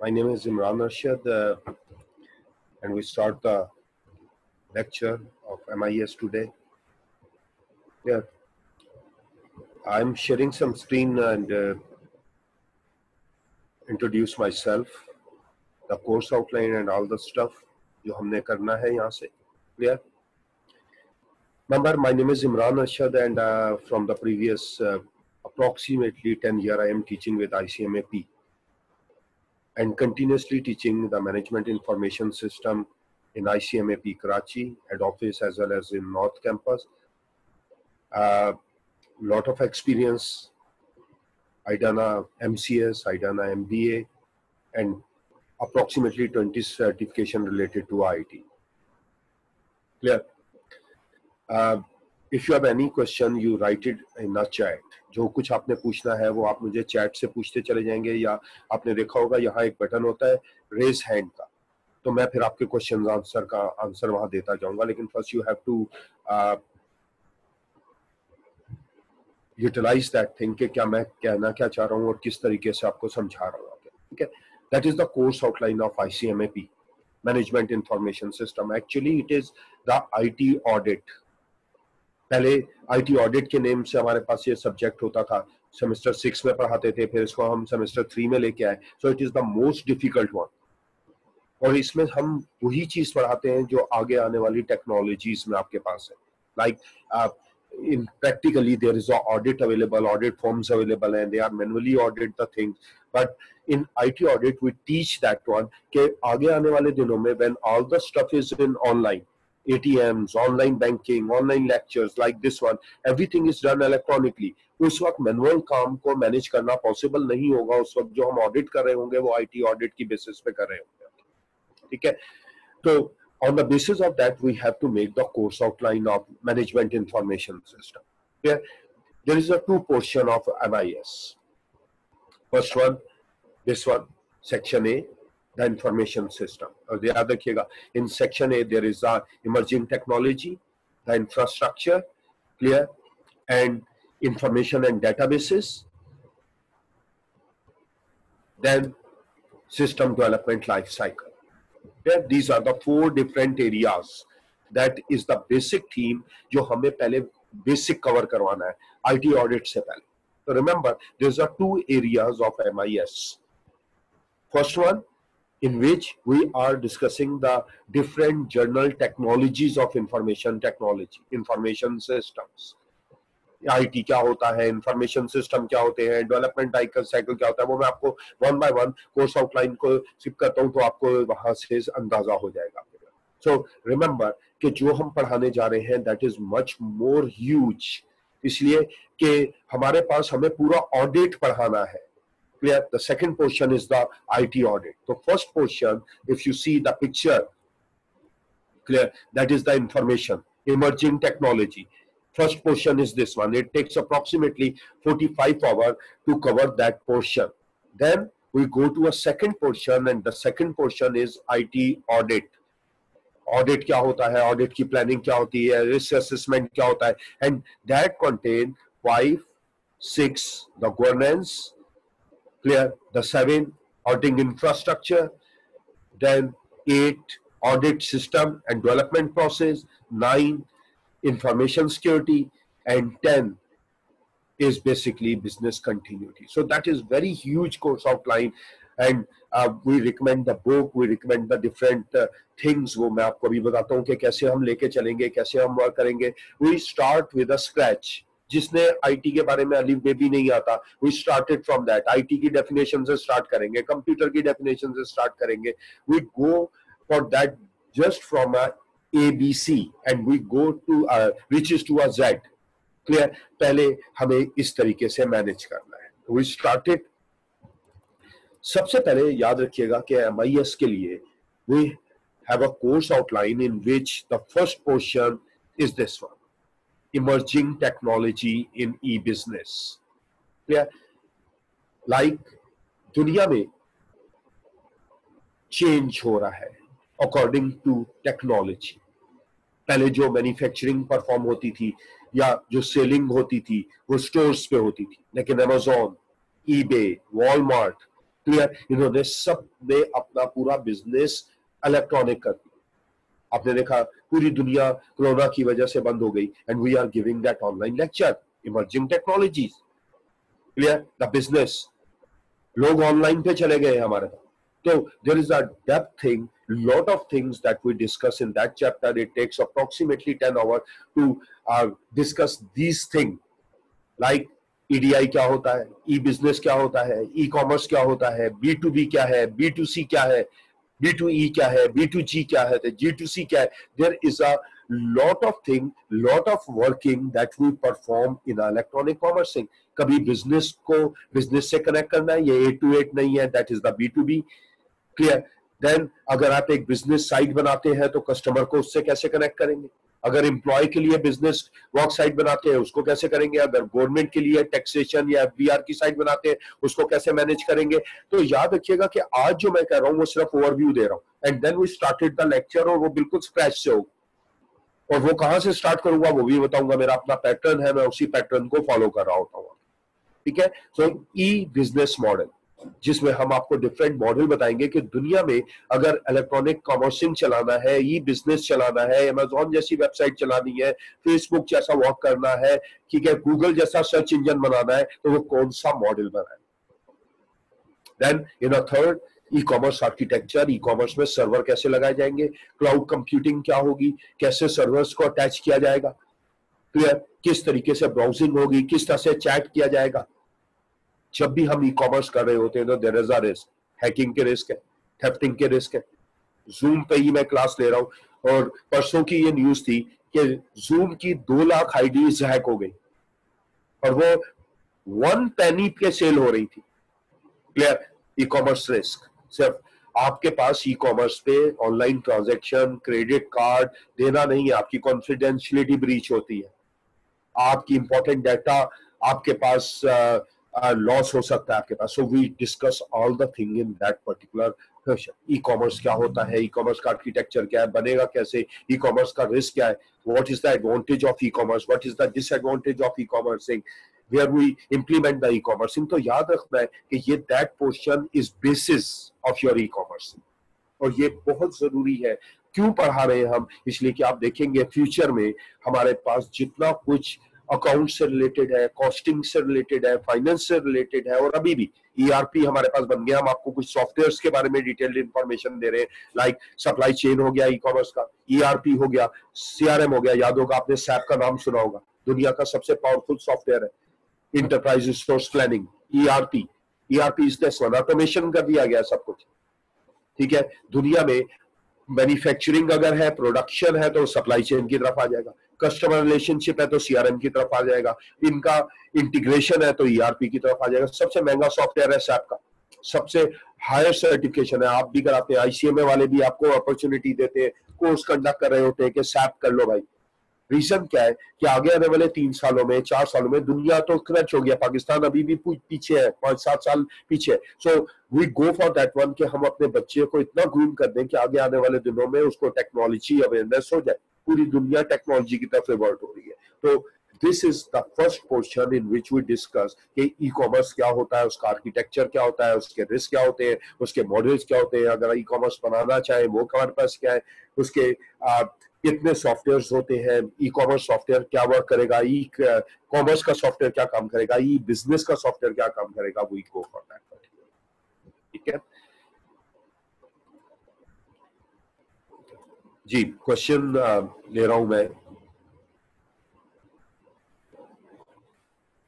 My name is Imran Arshad, and we start the lecture of MIS today. Yeah, I'm sharing some screen and introduce myself, the course outline and all the stuff जो हमने करना है यहाँ से. Clear? Remember, my name is Imran Arshad, and from the previous approximately 10 years, I am teaching with ICMAP and continuously teaching the management information system in ICMAP Karachi head office as well as in North Campus. Lot of experience. I done a MCS, I done a MBA, and approximately 20 certification related to IIT. Clear? If you have any question, you write it in a chat. जो कुछ आपने पूछना है वो आप मुझे chat से पूछते चले जाएंगे, या आपने देखा होगा यहाँ एक बटन होता है रेज हैंड का, तो मैं फिर आपके क्वेश्चन आंसर का आंसर वहां देता जाऊंगा. लेकिन first you have to utilize that thing कि क्या मैं कहना क्या चाह रहा हूँ और किस तरीके से आपको समझा रहा हूँ. ठीक है, that is the course outline of ICMAP management information system. Actually it is the IT audit. पहले IT ऑडिट के नेम से हमारे पास ये सब्जेक्ट होता था, सेमेस्टर 6 में पढ़ाते थे, फिर इसको हम सेमेस्टर 3 में लेके आए. So it is the most difficult one, और इसमें हम वही चीज पढ़ाते हैं जो आगे आने वाली टेक्नोलॉजीज में आपके पास है. Like in practically there is a audit available, audit forms available, and they are manually audit the things. But in IT audit we teach that one कि आगे आने वाले दिनों में when all the stuff is in online, ATMs, online banking, online lectures like this one, everything is done electronically. उस वक्त manual काम को मैनेज करना पॉसिबल नहीं होगा. उस वक्त जो हम ऑडिट कर रहे होंगे वो IT ऑडिट की बेसिस पे कर रहे होंगे. ठीक है, तो on the basis of that we have to make the course outline of management information system. Yeah, there is a two portion of MIS. First one, this one, section A, the information system. और याद रखिएगा, in section A there is a emerging technology, the infrastructure, clear, and information and databases, then system development life cycle. These are the four different areas. That is the basic theme जो हमें पहले basic cover करवाना है IT audit से पहले. So remember, there are two areas of MIS. First one, in which we are discussing the different general technologies of information technology, information systems. IT क्या होता है, इंफॉर्मेशन सिस्टम क्या होते हैं, डेवलपमेंट साइकिल क्या होता है, वो मैं आपको one by one course outline को सिप करता हूँ तो आपको वहां से अंदाजा हो जाएगा. सो रिमेंबर कि जो हम पढ़ाने जा रहे हैं that is much more huge, इसलिए कि हमारे पास हमें पूरा ऑडिट पढ़ाना है. Clear? The second portion is the IT audit. So first portion, if you see the picture, clear, that is the information, emerging technology. First portion is this one. It takes approximately 45 hours to cover that portion. Then we go to a second portion, and the second portion is IT audit. Audit क्या होता है, audit की planning क्या होती है, risk assessment क्या होता है, and that contain 5, 6 the governance, clear, the 7 auditing infrastructure, then 8 audit system and development process, 9 information security, and 10 is basically business continuity. So that is very huge course outline, and we recommend the book, we recommend the different things. वो मैं आपको अभी बताता हूँ कि कैसे हम लेके चलेंगे, कैसे हम वर्क करेंगे. We start with a scratch. जिसने IT के बारे में अलीफ बे भी नहीं आता, we started from that. IT की definition से start करेंगे, कंप्यूटर की definition से start करेंगे. We go for that just from a ABC, and we go to reaches to a Z. Clear, पहले हमें इस तरीके से मैनेज करना है. We started. सबसे पहले याद रखिएगा कि MIS के लिए we have a course outline in which the first portion is this one, emerging technology in e business. Clear, like दुनिया में चेंज हो रहा है अकॉर्डिंग टू टेक्नोलॉजी. पहले जो मैन्युफैक्चरिंग परफॉर्म होती थी या जो सेलिंग होती थी वो स्टोर्स पे होती थी, लेकिन Amazon, eBay, Walmart, क्लियर, इन्होंने सब ने अपना पूरा बिजनेस इलेक्ट्रॉनिक कर दिया। आपने देखा पूरी दुनिया कोरोना की वजह से बंद हो गई, and we are giving that online lecture, emerging technologies. Clear, the business, लोग ऑनलाइन पे चले गए हमारे पास। तो there is a depth thing, lot of things that we discuss in that chapter. It takes approximately 10 hours to discuss these things, like EDI क्या होता है, ई बिजनेस क्या होता है, ई कॉमर्स क्या होता है, B2B क्या है, B2C क्या है, B2E क्या है, B2G क्या है, G2C क्या है. There is a lot of thing, lot of working that we perform in electronic commerce. कभी बिजनेस को बिजनेस से कनेक्ट करना है, ये 8 to 8 नहीं है, that is the B2B. Clear, then अगर आप एक बिजनेस साइट बनाते हैं तो कस्टमर को उससे कैसे कनेक्ट करेंगे, अगर एम्प्लॉय के लिए बिजनेस वर्क साइट बनाते हैं उसको कैसे करेंगे, अगर गवर्नमेंट के लिए टैक्सेशन या FBR की साइट बनाते हैं उसको कैसे मैनेज करेंगे. तो याद रखिएगा कि आज जो मैं कह रहा हूं वो सिर्फ ओवरव्यू दे रहा हूं, and then we started the lecture, और वो बिल्कुल स्क्रैच से होगा, और वो कहां से स्टार्ट करूंगा वो भी बताऊंगा. मेरा अपना पैटर्न है, मैं उसी पैटर्न को फॉलो कर रहा होता हूं. ठीक है, सो ई बिजनेस मॉडल, जिसमें हम आपको डिफरेंट मॉडल बताएंगे कि दुनिया में अगर इलेक्ट्रॉनिक कॉमर्सिंग चलाना है, ई बिजनेस चलाना है, अमेजॉन जैसी वेबसाइट चलानी है, फेसबुक जैसा वर्क करना है, ठीक है, गूगल जैसा सर्च इंजन बनाना है, तो वो कौन सा मॉडल बनाए. Then in a third, e commerce architecture, e commerce में सर्वर कैसे लगाए जाएंगे, क्लाउड कंप्यूटिंग क्या होगी, कैसे सर्वर्स को अटैच किया जाएगा, क्लियर, किस तरीके से ब्राउजिंग होगी, किस तरह से चैट किया जाएगा. जब भी हम ई कॉमर्स कर रहे होते हैं तो there is a risk, hacking के रिस्क है, थेफ्टिंग के रिस्क है. जूम पे ही मैं क्लास ले रहा हूं, और परसों की ये न्यूज थी कि जूम की 2 लाख आईडीज हैक हो गई, और वो 1 पेनी के सेल हो रही थी. Clear, e commerce risk. सिर्फ आपके पास ई कॉमर्स पे ऑनलाइन ट्रांजैक्शन, क्रेडिट कार्ड देना नहीं है, आपकी कॉन्फिडेंशियलिटी ब्रीच होती है, आपकी इंपॉर्टेंट डाटा आपके पास लॉस हो सकता है आपके पास. So we discuss all the thing in that particular session. E commerce क्या होता है, ई कॉमर्स का आर्किटेक्चर क्या है, बनेगा कैसे, ई कॉमर्स का रिस्क क्या है, what is the advantage of e commerce, what is the disadvantage of e commercing, where we implement the e commercing. तो याद रखना है कि ये that portion is basis of your e commerce, और ये बहुत जरूरी है. क्यों पढ़ा रहे हैं हम, इसलिए कि आप देखेंगे फ्यूचर में हमारे पास जितना कुछ अकाउंट से रिलेटेड है, कॉस्टिंग से रिलेटेड है, फाइनेंस से रिलेटेड है, और अभी भी ERP हमारे पास बन गया. हम आपको कुछ सॉफ्टवेयर्स के बारे में डिटेल्ड इंफॉर्मेशन दे रहे हैं, लाइक सप्लाई चेन हो गया ई कॉमर्स का, ERP हो गया, CRM हो गया. याद होगा आपने SAP का नाम सुना होगा, दुनिया का सबसे पावरफुल सॉफ्टवेयर है, enterprise resource planning, ERP is this one, automation कर दिया गया सब कुछ. ठीक है, दुनिया में मैन्युफैक्चरिंग अगर है, प्रोडक्शन है, तो सप्लाई चेन की तरफ आ जाएगा, कस्टमर रिलेशनशिप है तो CRM की तरफ आ जाएगा, इनका इंटीग्रेशन है तो ERP की तरफ आ जाएगा. सबसे महंगा सॉफ्टवेयर है SAP का, सबसे हायर सर्टिफिकेशन है, आप भी कराते हैं, ICMA वाले भी आपको अपॉर्चुनिटी देते हैं, कोर्स कंडक्ट कर रहे होते हैं कि SAP कर लो भाई. रीजन क्या है कि आगे आने वाले 3 सालों में, 4 सालों में दुनिया तो क्रच हो गया, पाकिस्तान अभी भी पीछे है, 5-7 साल पीछे. So we go for that one कि हम अपने बच्चे को इतना ग्रूम कर दें कि आगे आने वाले दिनों में उसको टेक्नोलॉजी अवेयरनेस हो जाए. पूरी दुनिया टेक्नोलॉजी की तरफ रिवर्ट हो रही है. तो this is the first portion in which we discuss कि ई कॉमर्स क्या होता है, उसका आर्किटेक्चर क्या होता है, उसके रिस्क क्या होते हैं, उसके मॉडल्स क्या होते हैं, अगर ई कॉमर्स बनाना चाहे वो हमारे पास क्या है, उसके कितने सॉफ्टवेयर होते हैं, ई कॉमर्स सॉफ्टवेयर क्या वर्क करेगा, ई कॉमर्स का सॉफ्टवेयर क्या काम करेगा, ई बिजनेस का सॉफ्टवेयर क्या काम करेगा. We go for that. ठीक है जी, क्वेश्चन ले रहा हूं मैं.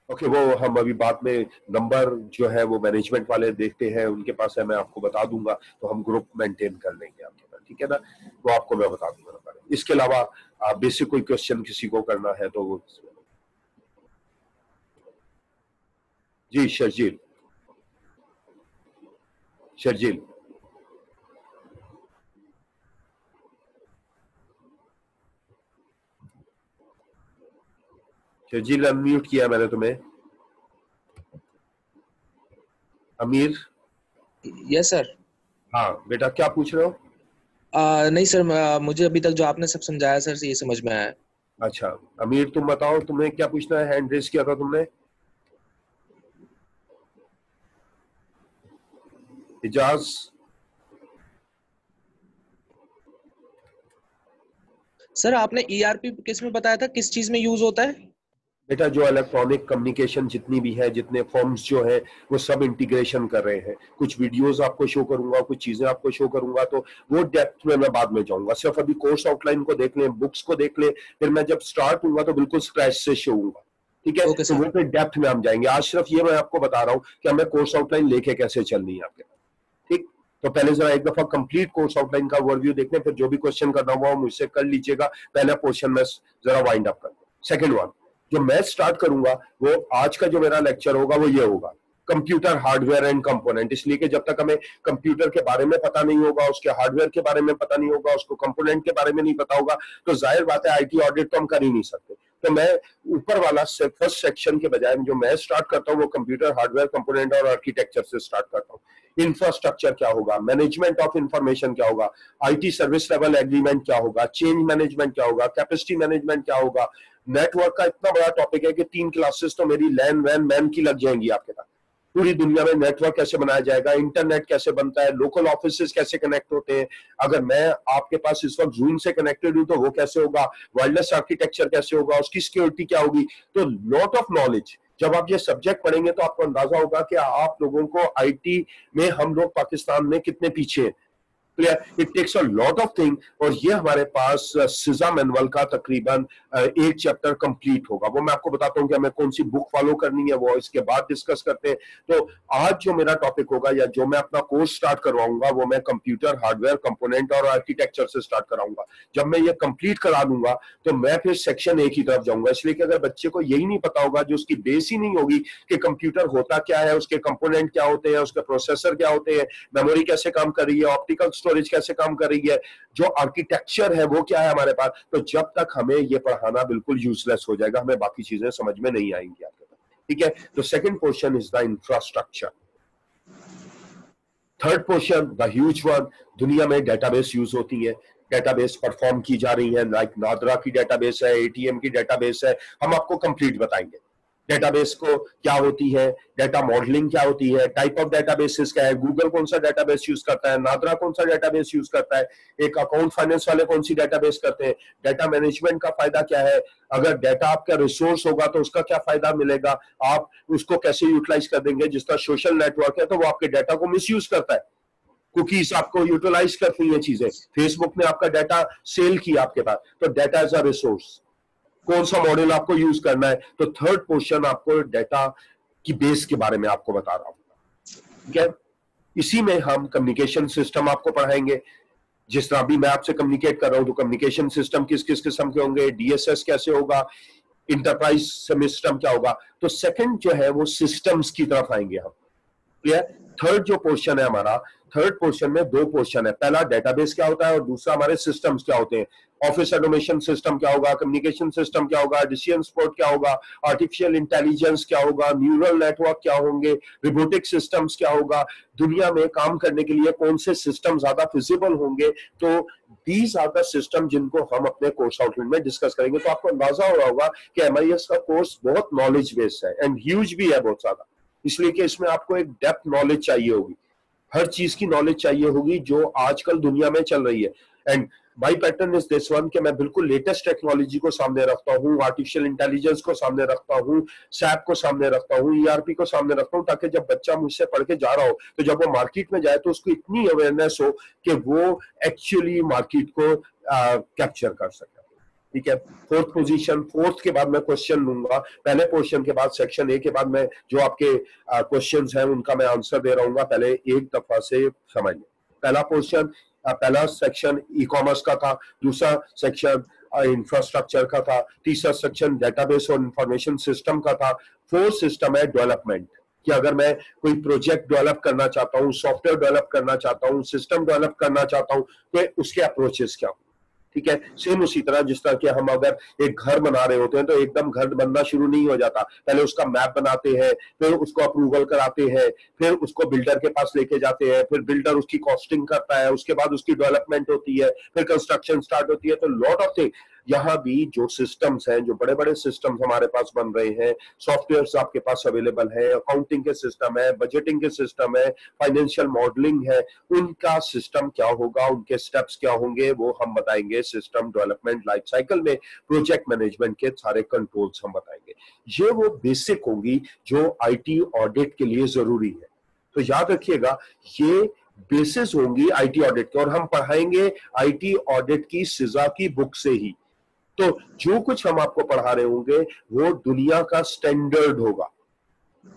ओके, वो हम अभी बाद में नंबर जो है वो मैनेजमेंट वाले देखते हैं, उनके पास है, मैं आपको बता दूंगा, तो हम ग्रुप मेंटेन कर लेंगे आपके पास. ठीक है ना, वो आपको मैं बता दूंगा नंबर. इसके अलावा बेसिक कोई क्वेश्चन किसी को करना है तो वो. जी शर्जील, शर्जील शर्जील अनम्यूट किया मैंने तुम्हें. अमीर. Yes sir. हाँ बेटा, क्या पूछ रहे हो? नहीं सर, मुझे अभी तक जो आपने सब समझाया सर ये समझ में आया. अच्छा अमीर, तुम बताओ, तुम्हें क्या पूछना है? हैंड रेज किया था तुमने. इजाज। सर आपने ईआरपी किस में बताया था, किस चीज में यूज होता है? बेटा जो इलेक्ट्रॉनिक कम्युनिकेशन जितनी भी है, जितने फॉर्म्स जो है वो सब इंटीग्रेशन कर रहे हैं। कुछ वीडियोस आपको शो करूंगा, कुछ चीजें आपको शो करूंगा, तो वो डेप्थ में मैं बाद में जाऊंगा। सिर्फ अभी कोर्स आउटलाइन को देख लें, बुक्स को देख लें, फिर मैं जब स्टार्ट होऊंगा तो बिल्कुल स्क्रैच से शो होऊंगा। ठीक है, ओके तो सर। वो फिर डेप्थ में हम जाएंगे। आज सिर्फ ये मैं आपको बता रहा हूँ कि हमें कोर्स आउटलाइन लेके कैसे चलनी है आपके। ठीक, तो पहले जरा एक दफा कंप्लीट कोर्स आउटलाइन का ओवरव्यू देख लें, फिर जो भी क्वेश्चन करना हुआ मुझसे कर लीजिएगा। पहला पोर्शन में जरा वाइंड अप कर दूं। सेकेंड वन जो मैं स्टार्ट करूंगा, वो आज का जो मेरा लेक्चर होगा वो ये होगा, कंप्यूटर हार्डवेयर एंड कंपोनेंट। इसलिए कि जब तक हमें कंप्यूटर के बारे में पता नहीं होगा, उसके हार्डवेयर के बारे में पता नहीं होगा, उसको कंपोनेंट के बारे में नहीं पता होगा, तो जाहिर बात है आईटी ऑडिट तो हम कर ही नहीं सकते। तो मैं ऊपर वाला फर्स्ट सेक्शन के बजाय जो मैं स्टार्ट करता हूँ वो कंप्यूटर हार्डवेयर कंपोनेंट और आर्किटेक्चर से स्टार्ट करता हूँ। इंफ्रास्ट्रक्चर क्या होगा, मैनेजमेंट ऑफ इंफॉर्मेशन क्या होगा, आईटी सर्विस लेवल एग्रीमेंट क्या होगा, चेंज मैनेजमेंट क्या होगा, कैपेसिटी मैनेजमेंट क्या होगा। नेटवर्क का इतना बड़ा टॉपिक है कि 3 क्लासेस तो मेरी लैन वैन मैन की लग जाएंगी आपके पास। पूरी दुनिया में नेटवर्क कैसे बनाया जाएगा, इंटरनेट कैसे बनता है, लोकल ऑफिसेस कैसे कनेक्ट होते हैं, अगर मैं आपके पास इस वक्त जूम से कनेक्टेड हूं तो वो कैसे होगा, वायरलेस आर्किटेक्चर कैसे होगा, उसकी सिक्योरिटी क्या होगी। तो लॉट ऑफ नॉलेज, जब आप ये सब्जेक्ट पढ़ेंगे तो आपको अंदाजा होगा कि आप लोगों को आईटी में हम लोग पाकिस्तान में कितने पीछे हैं। Clear, it takes a lot of thing. और ये हमारे पास सिजा मैनुअल का तकरीबन एक चैप्टर कंप्लीट होगा। वो मैं आपको बताता हूँ कि हमें कौन सी बुक फॉलो करनी है, वो इसके बाद डिस्कस करते हैं। तो आज जो मेरा टॉपिक होगा या जो मैं अपना कोर्स स्टार्ट करवाऊंगा वो मैं कंप्यूटर हार्डवेयर कंपोनेंट और आर्किटेक्चर से स्टार्ट कराऊंगा। जब मैं ये कंप्लीट करा दूंगा तो मैं फिर सेक्शन एक की तरफ जाऊंगा। इसलिए कि अगर बच्चे को यही नहीं पता होगा, जो उसकी बेस ही नहीं होगी कि कंप्यूटर होता क्या है, उसके कंपोनेंट क्या होते हैं, उसके प्रोसेसर क्या होते हैं, मेमोरी कैसे काम कर रही है, ऑप्टिकल स्टोरेज कैसे काम कर रही है, जो आर्किटेक्चर है वो क्या है हमारे पास, तो जब तक हमें ये पढ़ाना बिल्कुल यूजलेस हो जाएगा, हमें बाकी चीजें समझ में नहीं आएंगी आपके पास। ठीक है, तो second portion is the infrastructure. Third portion the huge one, दुनिया में डेटाबेस यूज होती है, डेटाबेस परफॉर्म की जा रही है, लाइक नादरा की डेटाबेस है, एटीएम की डेटाबेस है, हम आपको कंप्लीट बताएंगे डेटाबेस को क्या होती है, डेटा मॉडलिंग क्या होती है, टाइप ऑफ डेटाबेसेस क्या है, गूगल कौन सा डेटाबेस यूज करता है, नादरा कौन सा डेटाबेस यूज करता है, एक अकाउंट फाइनेंस वाले कौन सी डेटाबेस करते हैं, डेटा मैनेजमेंट का फायदा क्या है, अगर डेटा आपका रिसोर्स होगा तो उसका क्या फायदा मिलेगा, आप उसको कैसे यूटिलाइज कर देंगे। जिस तरह सोशल नेटवर्क है तो वो आपके डेटा को मिसयूज करता है, कुकीज आपको यूटिलाइज करती हैं चीजें, फेसबुक ने आपका डाटा सेल किया आपके पास, तो डाटा एज अ रिसोर्स, कौन सा मॉडल आपको यूज करना है। तो थर्ड पोर्शन आपको डाटा की बेस के बारे में आपको बता रहा हूं। ठीक है, इसी में हम कम्युनिकेशन सिस्टम आपको पढ़ाएंगे। जिस तरह अभी मैं आपसे कम्युनिकेट कर रहा हूं तो कम्युनिकेशन सिस्टम किस किस किस्म के होंगे, डीएसएस कैसे होगा, इंटरप्राइज सिस्टम क्या होगा। तो सेकंड जो है वो सिस्टम्स की तरफ आएंगे हम। क्लियर, थर्ड जो पोर्शन है हमारा, थर्ड पोर्शन में दो पोर्शन है, पहला डेटाबेस क्या होता है और दूसरा हमारे सिस्टम्स क्या होते हैं। ऑफिस ऑटोमेशन सिस्टम क्या होगा, कम्युनिकेशन सिस्टम क्या होगा, डिसीजन सपोर्ट क्या होगा, आर्टिफिशियल इंटेलिजेंस क्या होगा, न्यूरल नेटवर्क क्या होंगे, रोबोटिक सिस्टम्स क्या होगा, दुनिया में काम करने के लिए कौन से सिस्टम ज्यादा फिजिबल होंगे। तो दीज आर द सिस्टम जिनको हम अपने कोर्स आउटलाइन में डिस्कस करेंगे। तो आपको अंदाजा हो रहा होगा कि एमआईएस का कोर्स बहुत नॉलेज बेस्ड है एंड ह्यूज भी है बहुत ज्यादा, इसलिए कि इसमें आपको एक डेप्थ नॉलेज चाहिए होगी, हर चीज की नॉलेज चाहिए होगी जो आजकल दुनिया में चल रही है। And my pattern is this one कि मैं बिल्कुल लेटेस्ट टेक्नोलॉजी को सामने रखता हूँ, आर्टिफिशियल इंटेलिजेंस को सामने रखता हूँ, सैप को सामने रखता हूँ, ईआरपी को सामने रखता हूँ, ताकि जब बच्चा मुझसे पढ़ के जा रहा हो तो जब वो मार्केट में जाए तो उसको इतनी अवेयरनेस हो कि वो एक्चुअली मार्केट को कैप्चर कर सके। ठीक है, फोर्थ पोजीशन, फोर्थ के बाद मैं क्वेश्चन लूंगा, पहले पोर्शन के बाद सेक्शन ए के बाद मैं जो आपके क्वेश्चंस हैं उनका मैं आंसर दे रहा हूँ, पहले एक दफा से समझ लें। पहला पोर्शन, पहला सेक्शन ई कॉमर्स का था, दूसरा सेक्शन इंफ्रास्ट्रक्चर का था, तीसरा सेक्शन डेटाबेस और इंफॉर्मेशन सिस्टम का था, फोर्थ सिस्टम है डेवलपमेंट, कि अगर मैं कोई प्रोजेक्ट डेवलप करना चाहता हूँ, सॉफ्टवेयर डेवलप करना चाहता हूँ, सिस्टम डेवलप करना चाहता हूँ, तो उसके अप्रोचेस क्या। ठीक है, सेम उसी तरह जिस तरह कि हम अगर एक घर बना रहे होते हैं तो एकदम घर बनना शुरू नहीं हो जाता, पहले उसका मैप बनाते हैं, फिर उसको अप्रूवल कराते हैं, फिर उसको बिल्डर के पास लेके जाते हैं, फिर बिल्डर उसकी कॉस्टिंग करता है, उसके बाद उसकी डेवलपमेंट होती है, फिर कंस्ट्रक्शन स्टार्ट होती है। तो लॉट ऑफ थिंग, यहाँ भी जो सिस्टम्स हैं, जो बड़े बड़े सिस्टम्स हमारे पास बन रहे हैं, सॉफ्टवेयर आपके पास अवेलेबल है, अकाउंटिंग के सिस्टम है, बजटिंग के सिस्टम है, फाइनेंशियल मॉडलिंग है, उनका सिस्टम क्या होगा, उनके स्टेप्स क्या होंगे, वो हम बताएंगे सिस्टम डेवलपमेंट लाइफ साइकिल में। प्रोजेक्ट मैनेजमेंट के सारे कंट्रोल्स हम बताएंगे। ये वो बेसिक होंगी जो आईटी ऑडिट के लिए जरूरी है। तो याद रखिएगा, ये बेसिस होंगी आईटी ऑडिट के, और हम पढ़ाएंगे आईटी ऑडिट की सिजा की बुक से ही। तो जो कुछ हम आपको पढ़ा रहे होंगे वो दुनिया का स्टैंडर्ड होगा।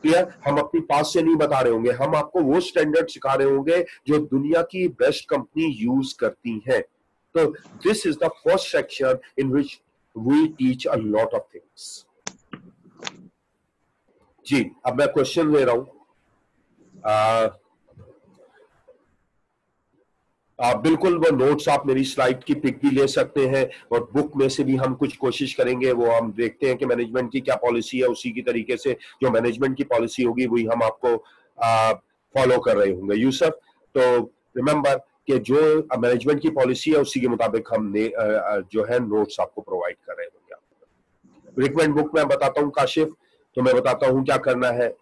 क्लियर? हम अपनी पास से नहीं बता रहे होंगे, हम आपको वो स्टैंडर्ड सिखा रहे होंगे जो दुनिया की बेस्ट कंपनी यूज करती है। तो this is the first section in which we teach a lot of things. जी, अब मैं क्वेश्चन ले रहा हूं। आप बिल्कुल वो नोट्स आप मेरी स्लाइड की पिक भी ले सकते हैं, और बुक में से भी हम कुछ कोशिश करेंगे। वो हम देखते हैं कि मैनेजमेंट की क्या पॉलिसी है, उसी की तरीके से जो मैनेजमेंट की पॉलिसी होगी वही हम आपको फॉलो कर रहे होंगे। यूसुफ, तो रिमेंबर कि जो मैनेजमेंट की पॉलिसी है उसी के मुताबिक हमने जो है नोट्स आपको प्रोवाइड कर रहे होंगे। रिकमेंड बुक में बताता हूँ काशिफ, तो मैं बताता हूँ क्या करना है।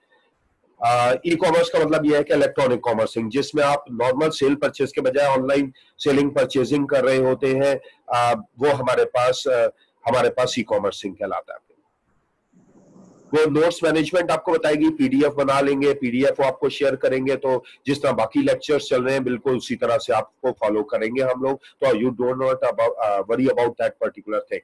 ई कॉमर्स का मतलब यह है कि इलेक्ट्रॉनिक कॉमर्सिंग, जिसमें आप नॉर्मल सेल परचेज के बजाय ऑनलाइन सेलिंग परचेजिंग कर रहे होते हैं, वो हमारे पास ई कॉमर्सिंग कहलाता है। वो नोट्स मैनेजमेंट आपको बताएगी, पीडीएफ बना लेंगे, पीडीएफ वो आपको शेयर करेंगे, तो जिस तरह बाकी लेक्चर्स चल रहे हैं बिल्कुल उसी तरह से आपको फॉलो करेंगे हम लोग। तो you don't not worry about that particular thing.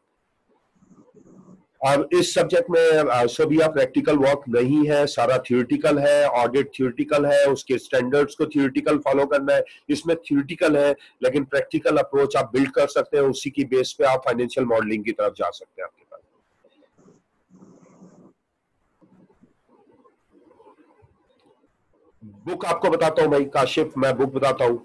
अब इस सब्जेक्ट में सभी प्रैक्टिकल वर्क नहीं है, सारा थियोरिटिकल है। ऑडिट थियोरिटिकल है, उसके स्टैंडर्ड्स को थियोरिटिकल फॉलो करना है। इसमें थियोरिटिकल है लेकिन प्रैक्टिकल अप्रोच आप बिल्ड कर सकते हैं, उसी की बेस पे आप फाइनेंशियल मॉडलिंग की तरफ जा सकते हैं। आपके पास बुक आपको बताता हूं भाई काशिफ, मैं बुक बताता हूं।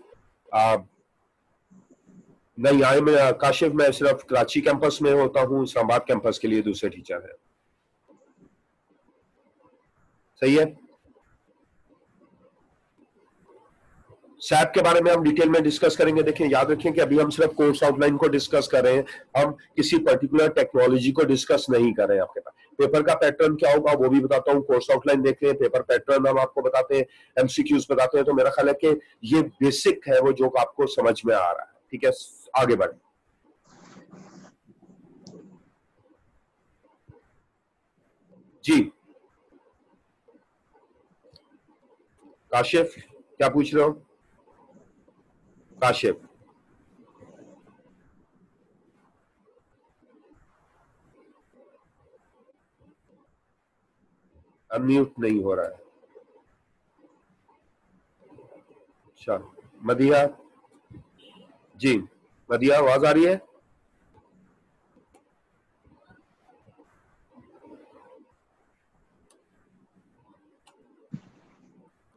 नहीं आए मैं काशिफ, मैं सिर्फ कराची कैंपस में होता हूँ, इस्लामाबाद कैंपस के लिए दूसरे टीचर है। सही है। सैप के बारे में हम डिटेल में डिस्कस करेंगे। देखिए, याद रखें कि अभी हम सिर्फ कोर्स आउटलाइन को डिस्कस कर रहे हैं, हम किसी पर्टिकुलर टेक्नोलॉजी को डिस्कस नहीं कर रहे हैं। आपके पास पेपर का पैटर्न क्या होगा वो भी बताता हूँ। कोर्स आउटलाइन देख रहे हैं, पेपर पैटर्न हम आपको बताते हैं, एमसीक्यूज बताते हैं। तो मेरा ख्याल है कि ये बेसिक है वो जो आपको समझ में आ रहा है। ठीक है, आगे बढ़े। जी काशिफ, क्या पूछ रहे हो काशिफ? अनम्यूट नहीं हो रहा है। अच्छा, मदिया जी, मदिया आवाज आ रही है?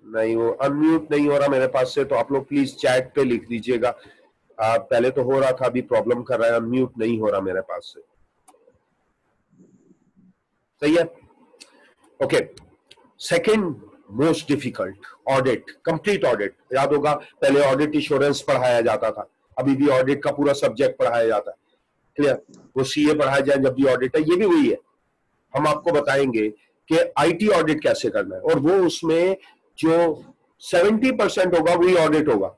नहीं, वो अनम्यूट नहीं हो रहा मेरे पास से, तो आप लोग प्लीज चैट पे लिख दीजिएगा। पहले तो हो रहा था, अभी प्रॉब्लम कर रहा है, अनम्यूट नहीं हो रहा मेरे पास से। सही है, okay. Second most difficult, audit, complete audit. याद होगा पहले ऑडिट इंश्योरेंस पढ़ाया जाता था, अभी भी ऑडिट का पूरा सब्जेक्ट पढ़ाया जाता है। क्लियर? वो सीए पढ़ाया जाए जब भी ऑडिट है, ये भी वही है। हम आपको बताएंगे कि आईटी ऑडिट कैसे करना है, और वो उसमें जो 70% होगा वही ऑडिट होगा।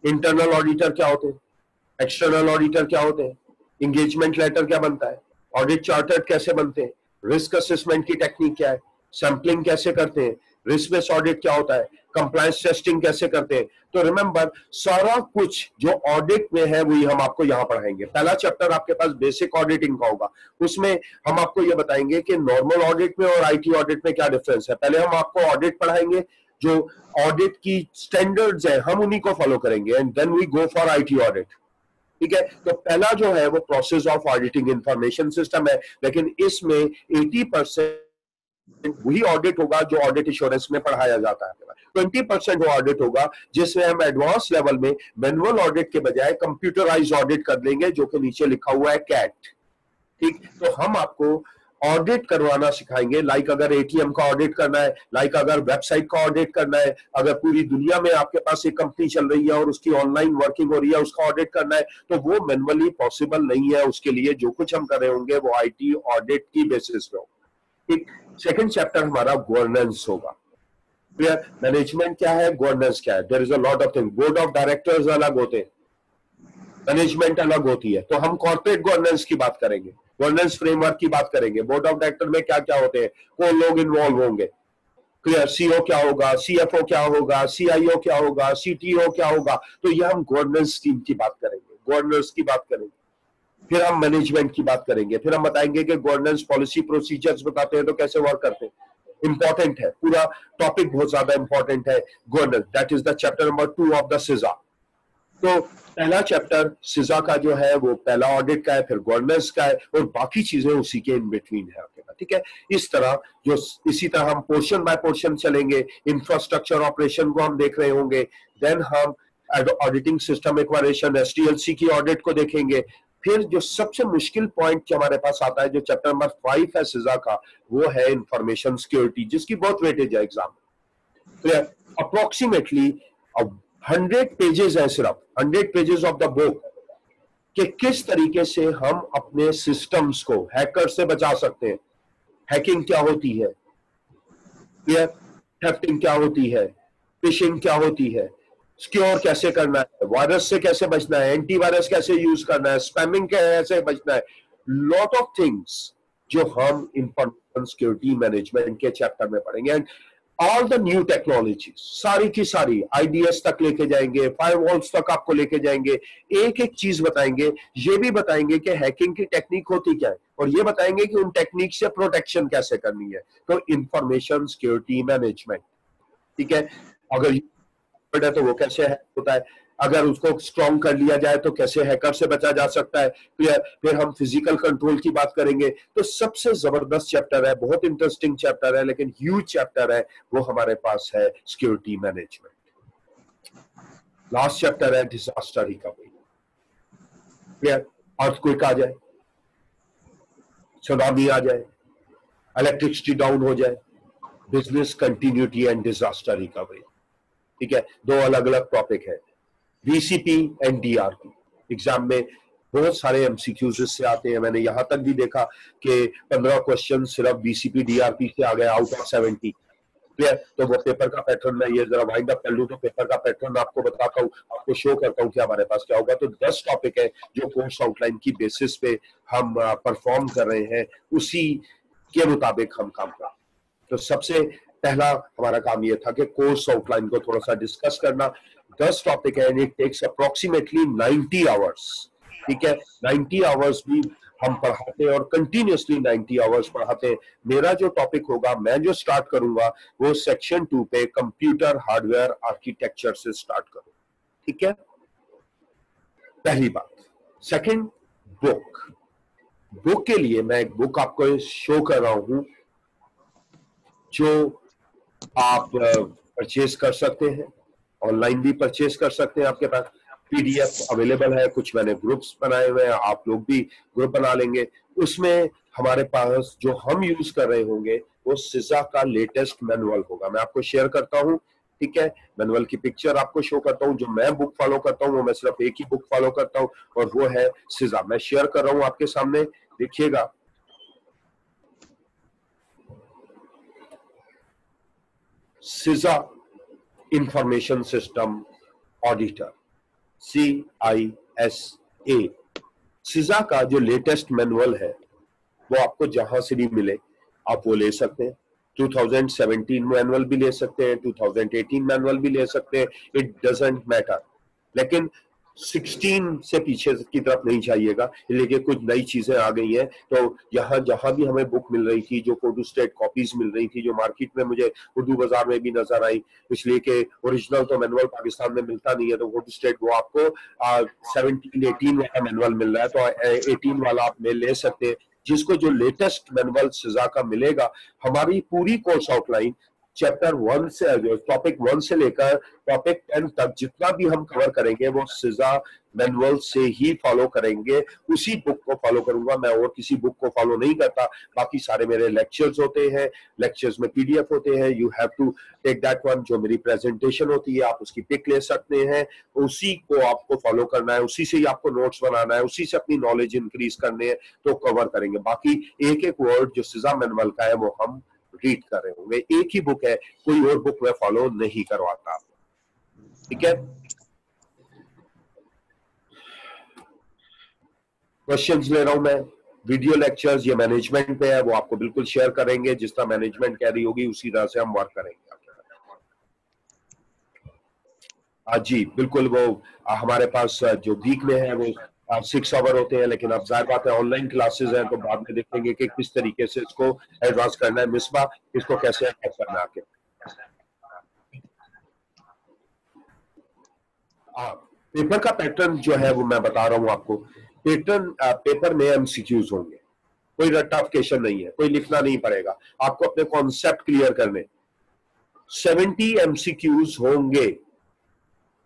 इंटरनल ऑडिटर क्या होते हैं, एक्सटर्नल ऑडिटर क्या होते हैं, इंगेजमेंट लेटर क्या बनता है, ऑडिट चार्टर्ड कैसे बनते हैं, रिस्क असेसमेंट की टेक्निक क्या है, सैंपलिंग कैसे करते हैं, रिस्क बेस्ड ऑडिट क्या होता है, कंप्लायंस टेस्टिंग कैसे करते हैं। तो रिमेंबर, सारा कुछ जो ऑडिट में है वही हम आपको यहाँ पढ़ाएंगे। पहला चैप्टर आपके पास बेसिक ऑडिटिंग का होगा, उसमें हम आपको ये बताएंगे कि नॉर्मल ऑडिट में और आईटी ऑडिट में क्या डिफरेंस है। पहले हम आपको ऑडिट पढ़ाएंगे, जो ऑडिट की स्टैंडर्ड्स है हम उन्हीं को फॉलो करेंगे, and then we go for IT audit. ठीक है, तो पहला जो है वो process of auditing information system है, लेकिन इसमें 80% वही ऑडिट होगा जो ऑडिट इंश्योरेंस में पढ़ाया जाता है। 20% वो ऑडिट होगा जिसमें हम एडवांस लेवल में मैनुअल ऑडिट के बजाय कंप्यूटराइज ऑडिट कर लेंगे, जो कि नीचे लिखा हुआ है कैट। ठीक, तो हम आपको ऑडिट करवाना सिखाएंगे। लाइक अगर एटीएम का ऑडिट करना है, लाइक अगर वेबसाइट का ऑडिट करना है, अगर पूरी दुनिया में आपके पास एक कंपनी चल रही है और उसकी ऑनलाइन वर्किंग हो रही है, उसका ऑडिट करना है, तो वो मैनुअली पॉसिबल नहीं है। उसके लिए जो कुछ हम कर रहे होंगे वो आईटी ऑडिट की बेसिस पे होगा। एक सेकंड चैप्टर हमारा गवर्नेंस होगा। क्लियर? मैनेजमेंट क्या है, गवर्नेंस क्या है। There is a lot of thing. Board of directors अलग होते हैं, मैनेजमेंट अलग होती है। तो हम कॉर्पोरेट गवर्नेंस की बात करेंगे, गवर्नेंस फ्रेमवर्क की बात करेंगे। बोर्ड ऑफ डायरेक्टर में क्या क्या होते हैं, कौन लोग इन्वॉल्व होंगे। क्लियर? सीओ क्या होगा, सीएफओ क्या होगा, सीआईओ क्या होगा, सीटीओ क्या होगा। तो ये हम गवर्नेंस टीम की बात करेंगे, गवर्नेंस की बात करेंगे। फिर हम मैनेजमेंट की बात करेंगे। फिर हम बताएंगे कि गवर्नेंस पॉलिसी प्रोसीजर्स बताते हैं तो कैसे वर्क करते हैं। इंपॉर्टेंट है, पूरा टॉपिक बहुत ज्यादा इंपॉर्टेंट है governance. That is the chapter number 2 of the सिजा। तो पहला चैप्टर सिजा का जो है वो पहला ऑडिट का है, फिर गवर्नेंस का है, और बाकी चीजें उसी के इन बिटवीन है आपके पास। ठीक है, इस तरह जो इसी तरह हम पोर्शन बाय पोर्शन चलेंगे। इंफ्रास्ट्रक्चर ऑपरेशन को हम देख रहे होंगे, देन हम ऑडिटिंग सिस्टम एक्वायरेशन एसटीएलसी की ऑडिट को देखेंगे। फिर जो सबसे मुश्किल पॉइंट जो हमारे पास आता है, जो चैप्टर नंबर 5 है सिजा का, वो है इंफॉर्मेशन सिक्योरिटी, जिसकी बहुत वेटेज है एग्जाम में। अप्रोक्सीमेटली 100 पेजेस है, सिर्फ 100 पेजेस ऑफ द बुक, कि किस तरीके से हम अपने सिस्टम्स को हैकर से बचा सकते हैं। हैकिंग क्या होती है, थेफ्टिंग क्या होती है, फिशिंग क्या होती है, सिक्योर कैसे करना है, वायरस से कैसे बचना है, एंटीवायरस कैसे यूज करना है, स्पैमिंग कैसे बचना है। लॉट ऑफ थिंग्स जो हम इंफॉर्मेशन सिक्योरिटी मैनेजमेंट के चैप्टर में पढ़ेंगे। And all the new technology सारी की सारी आईडीएस तक लेके जाएंगे, फायरवॉल्स तक आपको लेके जाएंगे। एक एक चीज बताएंगे, ये भी बताएंगे कि हैकिंग की टेक्निक होती क्या है, और ये बताएंगे कि उन टेक्निक से प्रोटेक्शन कैसे करनी है। तो इंफॉर्मेशन सिक्योरिटी मैनेजमेंट, ठीक है। अगर है तो वो कैसे हैक होता है, अगर उसको स्ट्रॉन्ग कर लिया जाए तो कैसे हैकर से बचा जा सकता है। फिर हम फिजिकल कंट्रोल की बात करेंगे। तो सबसे जबरदस्त चैप्टर है, बहुत इंटरेस्टिंग चैप्टर है, लेकिन ह्यूज चैप्टर है, वो हमारे पास है सिक्योरिटी मैनेजमेंट। लास्ट चैप्टर है डिजास्टर रिकवरी। क्लियर? अर्थक्वेक आ जाए, सुनामी आ जाए, इलेक्ट्रिसिटी डाउन हो जाए, business continuity and disaster recovery. ठीक है, दो अलग अलग टॉपिक है। बीसीपी एंड डीआरपी एग्जाम में बहुत सारे एमसीक्यूज से आते हैं। मैंने यहां तक भी देखा कि 15 क्वेश्चन सिर्फ बीसीपी डीआरपी से आ गए आउट ऑफ 70। क्लियर? तो वो पेपर का पैटर्न मैं ये जरा वाइंड अप कर लूं तो पेपर का पैटर्न आपको बताता हूं, आपको शो करता हूं कि हमारे पास क्या होगा। तो 10 टॉपिक है जो कोर्स आउटलाइन की बेसिस पे हम परफॉर्म कर रहे हैं, उसी के मुताबिक हम काम कर रहे हैं। तो सबसे पहला हमारा काम ये था कि कोर्स आउटलाइन को थोड़ा सा डिस्कस करना। 10 टॉपिक है, इट टेक्स अप्रोक्सीमेटली 90 आवर्स। ठीक है, 90 आवर्स भी हम पढ़ाते हैं और कंटिन्यूसली 90 आवर्स पढ़ाते हैं। मेरा जो टॉपिक होगा, मैं जो स्टार्ट करूंगा, वो सेक्शन 2 पे कंप्यूटर हार्डवेयर आर्किटेक्चर से स्टार्ट करूंगा। ठीक है, पहली बात। सेकंड, बुक के लिए मैं एक बुक आपको शो कर रहा हूं जो आप परचेज कर सकते हैं, ऑनलाइन भी परचेज कर सकते हैं। आपके पास पीडीएफ अवेलेबल है, कुछ मैंने ग्रुप्स बनाए हुए हैं, आप लोग भी ग्रुप बना लेंगे। उसमें हमारे पास जो हम यूज कर रहे होंगे वो सिजा का लेटेस्ट मैनुअल होगा। मैं आपको शेयर करता हूं, ठीक है, मैनुअल की पिक्चर आपको शो करता हूं। जो मैं बुक फॉलो करता हूं वो मैं सिर्फ एक ही बुक फॉलो करता हूं और वो है सिजा। मैं शेयर कर रहा हूं आपके सामने, देखिएगा। सिजा इंफॉर्मेशन सिस्टम ऑडिटर, CISA। सिजा का जो लेटेस्ट मैनुअल है वो आपको जहां से भी मिले आप वो ले सकते हैं। 2017 मैनुअल भी ले सकते हैं, 2018 मैनुअल भी ले सकते हैं, इट डजंट मैटर। लेकिन 16 से पीछे की तरफ नहीं चाहिएगा, लेकिन कुछ नई चीजें आ गई हैं। तो यहाँ जहां भी हमें बुक मिल रही थी, जो फोटो स्टेट कॉपीज मिल रही थी, जो मार्केट में मुझे उर्दू बाजार में भी नजर आई, इसलिए कि ओरिजिनल तो मैनुअल पाकिस्तान में मिलता नहीं है, तो फोटो स्टेट वो आपको 17-18 वाला मैनुअल मिल रहा है, तो 18 वाला आप में ले सकते हैं। जिसको जो लेटेस्ट मैनुअल सिजा का मिलेगा, हमारी पूरी कोर्स आउटलाइन चैप्टर 1 से, टॉपिक 1 से लेकर टॉपिक 10 तक जितना भी हम कवर करेंगे वो सिजा मैनुअल से ही फॉलो करेंगे, उसी बुक को फॉलो करूंगा मैं, और किसी बुक को फॉलो नहीं करता। बाकी सारे मेरे लेक्चर्स होते हैं, लेक्चर्स में पीडीएफ होते हैं, you have to take that one. जो मेरी प्रेजेंटेशन होती है आप उसकी पिक ले सकते हैं, उसी को आपको फॉलो करना है, उसी से ही आपको नोट्स बनाना है, उसी से अपनी नॉलेज इंक्रीज करनी है, तो कवर करेंगे। बाकी एक एक वर्ड जो सिजा मैनुअल का है वो हम रीड कर रहे होंगे। एक ही बुक है, कोई और बुक मैं फॉलो नहीं करवाता, ठीक है। क्वेश्चंस ले रहा हूं मैं। वीडियो लेक्चर्स ये मैनेजमेंट पे है, वो आपको बिल्कुल शेयर करेंगे, जिस तरह मैनेजमेंट कह रही होगी उसी तरह से हम वर्क करेंगे। जी बिल्कुल, वो हमारे पास जो वीक में है वो 6 आवर होते हैं, लेकिन अब जाहिर बात है ऑनलाइन क्लासेस हैं, तो बाद में देखेंगे कि किस तरीके से इसको एडवांस करना है। मिसबा, इसको कैसे एडवांस करना है आपके। पेपर का पैटर्न जो है वो मैं बता रहा हूं आपको। पैटर्न पेपर में एमसीक्यूज होंगे, कोई रट्टाफिकेशन नहीं है, कोई लिखना नहीं पड़ेगा, आपको अपने कॉन्सेप्ट क्लियर करने। 70 एमसीक्यूज होंगे,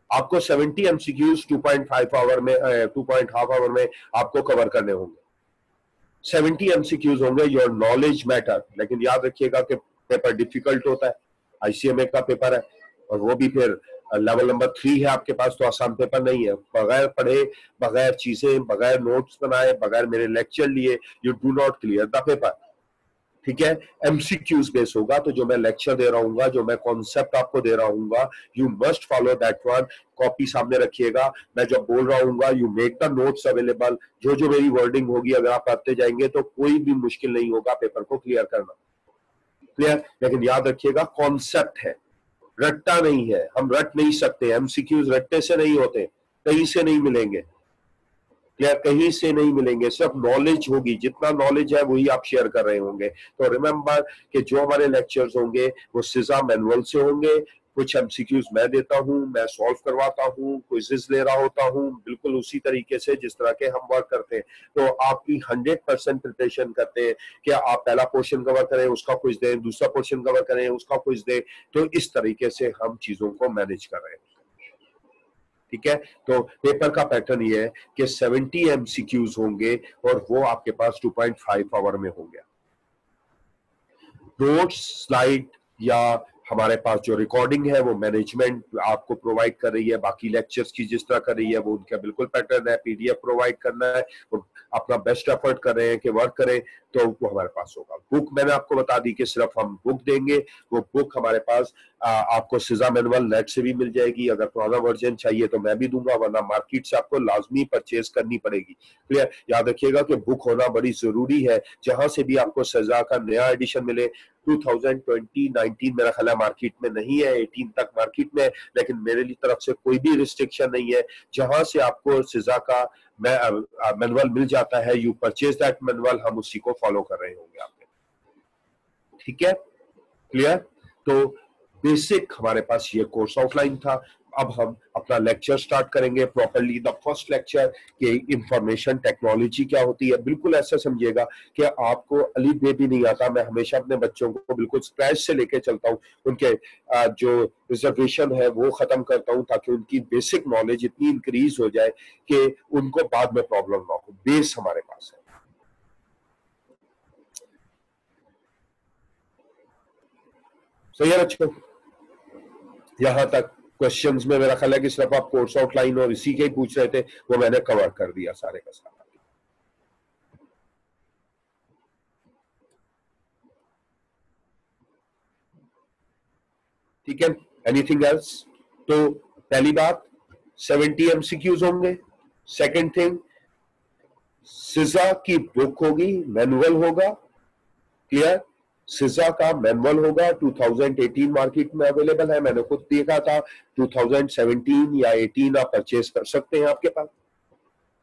आपको 70 एमसीक्यूज 2.5 आवर में 2.5 आवर में आपको कवर करने होंगे। 70 एमसीक्यूज होंगे, योर नॉलेज मैटर। लेकिन याद रखिएगा कि पेपर डिफिकल्ट होता है, आईसीएमए का पेपर है, और वो भी फिर लेवल नंबर 3 है आपके पास, तो आसान पेपर नहीं है। बगैर पढ़े, बगैर चीजें, बगैर नोट्स बनाए, बगैर मेरे लेक्चर लिए, you do not clear the paper, ठीक है। एमसीक्यूज बेस होगा, तो जो मैं लेक्चर दे रहा हूँ, जो मैं कॉन्सेप्ट आपको दे रहा हूँ, you must follow that one. Copy सामने रखिएगा, मैं जब बोल रहा हूँ you make the notes available. जो जो मेरी वर्डिंग होगी अगर आप पढ़ते जाएंगे तो कोई भी मुश्किल नहीं होगा पेपर को क्लियर करना, क्लियर। लेकिन याद रखिएगा कॉन्सेप्ट है, रट्टा नहीं है, हम रट नहीं सकते। एमसीक्यूज रट्टे से नहीं होते, कहीं से नहीं मिलेंगे, या कहीं से नहीं मिलेंगे, सिर्फ नॉलेज होगी। जितना नॉलेज है वही आप शेयर कर रहे होंगे। तो रिमेंबर कि जो हमारे लेक्चर्स होंगे वो सिजा मैनुअल से होंगे। कुछ एमसीक्यूज मैं देता हूं, मैं सॉल्व करवाता हूं, क्विज़ेस ले रहा होता हूं, बिल्कुल उसी तरीके से जिस तरह के हम वर्क करते हैं। तो आपकी 100% प्रिपरेशन करते हैं कि आप पहला पोर्शन कवर करें, उसका क्विज दें, दूसरा पोर्शन कवर करें, उसका क्विज दें। तो इस तरीके से हम चीजों को मैनेज कर रहे हैं, ठीक है। तो पेपर का पैटर्न ये है कि 70 एमसीक्यूज होंगे और वो आपके पास 2.5 आवर में होंगे। नोट्स, स्लाइड या हमारे पास जो रिकॉर्डिंग है वो मैनेजमेंट आपको प्रोवाइड कर रही है। बाकी लेक्चर्स की जिस तरह कर रही है वो उनका बिल्कुल पैटर्न है। पीडीएफ प्रोवाइड करना है, वो अपना बेस्ट एफर्ट कर रहे हैं कि वर्क करें, तो वो हमारे पास होगा। बुक मैंने आपको बता दी कि सिर्फ हम बुक देंगे, वो बुक हमारे पास आपको सिजा मैनुअल नेट से भी मिल जाएगी। अगर पुराना वर्जन चाहिए तो मैं भी दूंगा, वरना मार्केट से आपको लाजमी परचेज करनी पड़ेगी, क्लियर। याद रखिएगा कि बुक होना बड़ी जरूरी है। जहां से भी आपको सिजा का नया एडिशन मिले, 2020-19 मेरा ख्याल है मार्केट में नहीं है, 18 तक मार्केट में है, लेकिन मेरे लिए तरफ से कोई भी रिस्ट्रिक्शन नहीं है। जहां से आपको सिजा का मैनुअल मिल जाता है, यू परचेज दैट मैनुअल, हम उसी को फॉलो कर रहे होंगे आपके, ठीक है, क्लियर। तो बेसिक हमारे पास ये कोर्स आउटलाइन था। अब हम अपना लेक्चर स्टार्ट करेंगे प्रॉपर्ली। द फर्स्ट लेक्चर कि इंफॉर्मेशन टेक्नोलॉजी क्या होती है। बिल्कुल ऐसा समझिएगा कि आपको अली बे भी नहीं आता। मैं हमेशा अपने बच्चों को बिल्कुल स्क्रैच से लेके चलता हूँ, उनके जो रिजर्वेशन है वो खत्म करता हूँ, ताकि उनकी बेसिक नॉलेज इतनी इंक्रीज हो जाए कि उनको बाद में प्रॉब्लम ना हो। बेस हमारे पास है, सही है बच्चों। यहां तक क्वेश्चंस में मेरा ख्याल है कि सिर्फ आप कोर्स आउटलाइन और इसी के ही पूछ रहे थे, वो मैंने कवर कर दिया सारे का सारा, ठीक है। Anything else? तो पहली बात 70 एमसीक्यूज होंगे। सेकंड थिंग, सिजा की बुक होगी, मैनुअल होगा, क्लियर। सिजा का मैनुअल होगा, 2018 मार्केट में अवेलेबल है, मैंने खुद देखा था। 2017 या 18 आप परचेज कर सकते हैं आपके पास,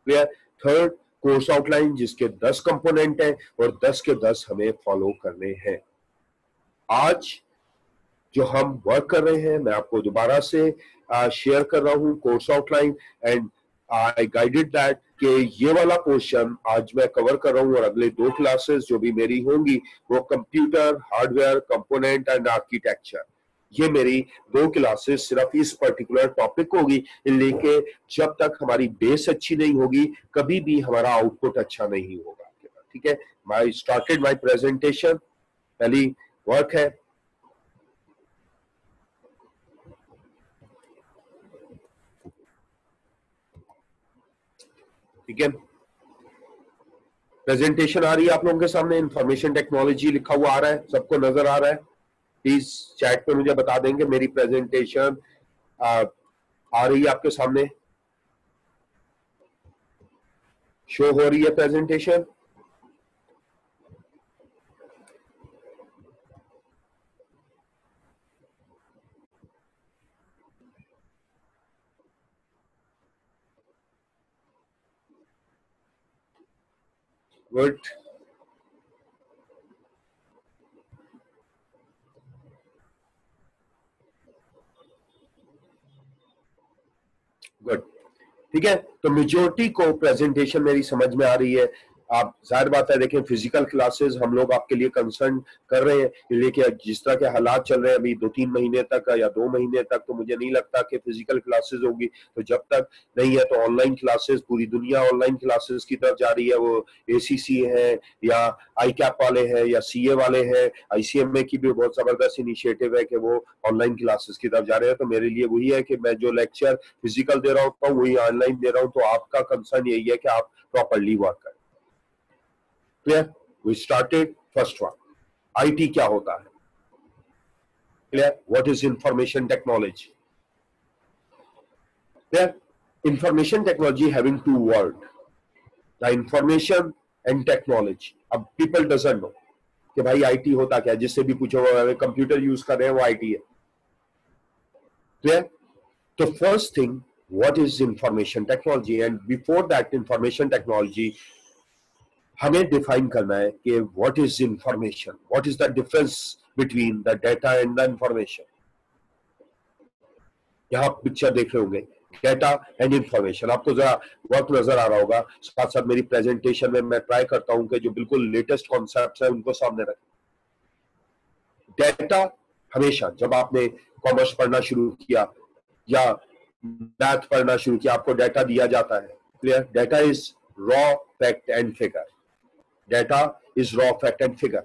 क्लियर। थर्ड, कोर्स आउटलाइन जिसके 10 कंपोनेंट हैं और 10 के 10 हमें फॉलो करने हैं। आज जो हम वर्क कर रहे हैं, मैं आपको दोबारा से शेयर कर रहा हूं course outline, and I guided that कि ये वाला पोर्शन आज मैं कवर कर रहा हूँ और अगले 2 क्लासेस जो भी मेरी होंगी वो computer hardware component and architecture, ये मेरी 2 क्लासेस सिर्फ इस पर्टिकुलर टॉपिक होगी। लेके जब तक हमारी बेस अच्छी नहीं होगी कभी भी हमारा आउटपुट अच्छा नहीं होगा। ठीक है, माई स्टार्टेड माई प्रेजेंटेशन, पहली वर्क है। ठीक है, प्रेजेंटेशन आ रही है आप लोगों के सामने, इंफॉर्मेशन टेक्नोलॉजी लिखा हुआ आ रहा है, सबको नजर आ रहा है? प्लीज चैट पे मुझे बता देंगे मेरी प्रेजेंटेशन आ रही है आपके सामने, शो हो रही है प्रेजेंटेशन? Good, good. ठीक है, तो मेजोरिटी को प्रेजेंटेशन मेरी समझ में आ रही है। आप जाहिर बात है, देखें फिजिकल क्लासेस हम लोग आपके लिए कंसर्न कर रहे हैं, लेकिन जिस तरह के हालात चल रहे हैं अभी 2-3 महीने तक या 2 महीने तक, तो मुझे नहीं लगता कि फिजिकल क्लासेस होगी। तो जब तक नहीं है तो ऑनलाइन क्लासेस, पूरी दुनिया ऑनलाइन क्लासेस की तरफ जा रही है। वो ACC है या ICAP वाले हैं या CA वाले हैं, ICMA की भी बहुत जबरदस्त इनिशिएटिव है कि वो ऑनलाइन क्लासेस की तरफ जा रहे हैं। तो मेरे लिए वही है कि मैं जो लेक्चर फिजिकल दे रहा हूँ वही ऑनलाइन दे रहा हूँ। तो आपका कंसर्न यही है कि आप प्रॉपरली वर्क करें। Clear? We started first one, IT क्या होता है? Clear? What is information technology? Clear? Information technology having 2 word, the information and technology. अब पीपल डजंट नो कि भाई IT होता क्या है। जिससे भी पूछो कंप्यूटर यूज कर रहे हैं वो IT है। क्लियर? तो first thing, what is information technology? And before that information technology हमें डिफाइन करना है कि what is information, what is the difference between the data and the information. यहां पिक्चर देख रहे होंगे, डेटा एंड इंफॉर्मेशन। आपको जरा वर्क नजर आ रहा होगा। साथ साथ मेरी प्रेजेंटेशन में मैं ट्राई करता हूं कि जो बिल्कुल लेटेस्ट कॉन्सेप्ट्स है उनको सामने रखें। डेटा, हमेशा जब आपने कॉमर्स पढ़ना शुरू किया या मैथ पढ़ना शुरू किया, आपको डेटा दिया जाता है। Clear? Data is raw fact and figure. Data is raw fact and figure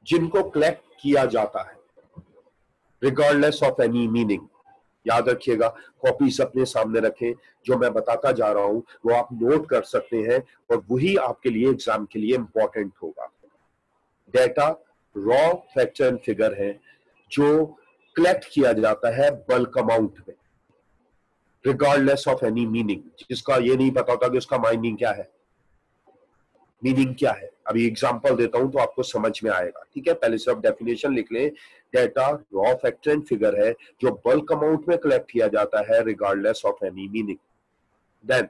जिनको कलेक्ट किया जाता है रिगार्डलेस ऑफ एनी मीनिंग। याद रखिएगा, कॉपीज अपने सामने रखें, जो मैं बताता जा रहा हूं वो आप नोट कर सकते हैं और वही आपके लिए एग्जाम के लिए इंपॉर्टेंट होगा। Data raw fact and figure है जो कलेक्ट किया जाता है बल्क अमाउंट में, रिगार्डलेस ऑफ एनी मीनिंग, जिसका ये नहीं पता होता कि उसका माइनिंग क्या है, मीनिंग क्या है। अभी एग्जांपल देता हूं तो आपको समझ में आएगा। ठीक है, पहले सिर्फ डेफिनेशन लिख लें। Data raw fact and figure है जो बल्क अमाउंट में कलेक्ट किया जाता है regardless of any meaning. Then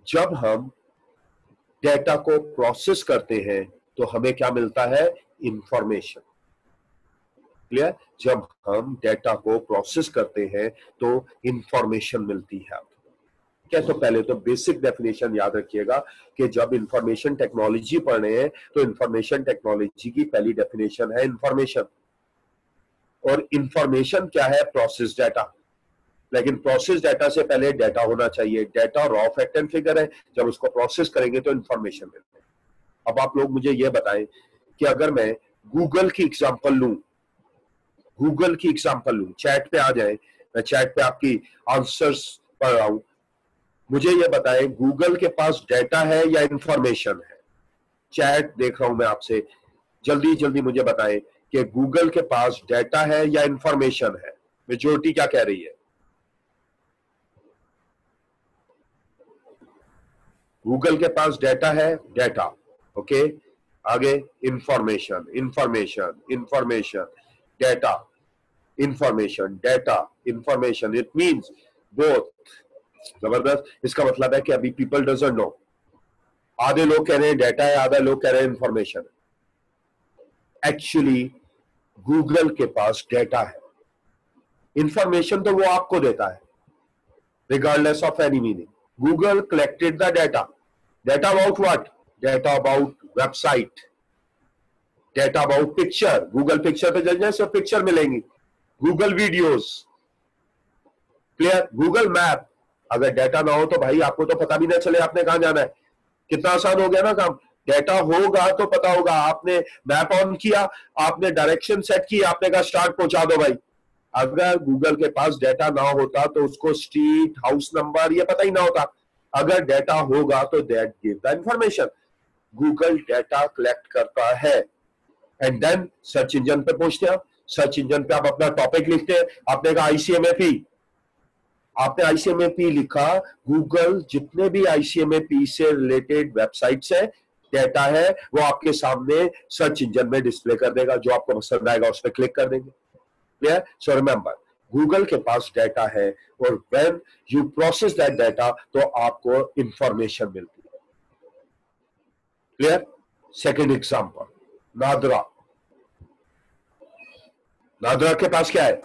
जब हम डेटा को प्रोसेस करते हैं तो हमें क्या मिलता है? इंफॉर्मेशन। क्लियर? जब हम डेटा को प्रोसेस करते हैं तो इंफॉर्मेशन मिलती है। क्या? तो पहले तो बेसिक डेफिनेशन याद रखिएगा कि जब इंफॉर्मेशन टेक्नोलॉजी पढ़ रहे हैं तो इंफॉर्मेशन टेक्नोलॉजी की पहली डेफिनेशन है इंफॉर्मेशन। और इंफॉर्मेशन क्या है? Process data. लेकिन प्रोसेस डाटा से पहले डाटा होना चाहिए। Data raw fact and figure है, जब उसको प्रोसेस करेंगे तो इंफॉर्मेशन मिलती है। अब आप लोग मुझे यह बताएं कि अगर मैं गूगल की एग्जांपल लूं, गूगल की एग्जांपल लूं, चैट पे आ जाए, मैं चैट पे आपकी आंसर्स पढ़ रहा हूं, मुझे यह बताएं गूगल के पास डेटा है या इंफॉर्मेशन है? चैट देख रहा हूं मैं आपसे, जल्दी जल्दी मुझे बताएं कि गूगल के पास डेटा है या इंफॉर्मेशन है? मेजोरिटी क्या कह रही है? गूगल के पास डेटा है, डेटा। ओके, आगे information, information, information, data, information, data, information. It means both. जबरदस्त। इसका मतलब है कि अभी पीपल डजंट नो। आधे लोग कह रहे हैं डेटा है, आधे लोग कह रहे हैं इंफॉर्मेशन। एक्चुअली गूगल के पास डेटा है, इंफॉर्मेशन तो वो आपको देता है। regardless of any meaning. Google collected the data. Data about what? Data about website. Data about picture. Google picture पे चल जाए सब picture मिलेंगी. Google videos. Clear? Google map. अगर डाटा ना हो तो भाई आपको तो पता भी ना चले आपने कहां जाना है. कितना आसान हो गया ना काम. डाटा होगा तो पता होगा. आपने मैप ऑन किया, आपने डायरेक्शन सेट की, आपने कहा स्टार्ट पहुंचा दो भाई. अगर गूगल के पास डाटा ना होता तो उसको स्ट्रीट, हाउस नंबर ये पता ही ना होता. अगर डाटा होगा तो that give the information. Google data collect करता है एंड देन सर्च इंजन पे पहुंचते हैं. सर्च इंजन पे आप अपना टॉपिक लिखते हैं. आपने कहा आईसीएमएपी, आपने आईसीएमएपी लिखा. गूगल जितने भी आईसीएमएपी से रिलेटेड वेबसाइट्स है, डाटा है, वो आपके सामने सर्च इंजन में डिस्प्ले कर देगा. जो आपको पसंद आएगा उस पर क्लिक कर देंगे. क्लियर? सो रिमेंबर, गूगल के पास डाटा है और when you process that data तो आपको इंफॉर्मेशन मिलती है. Clear? Second example, NADRA. NADRA के पास क्या है?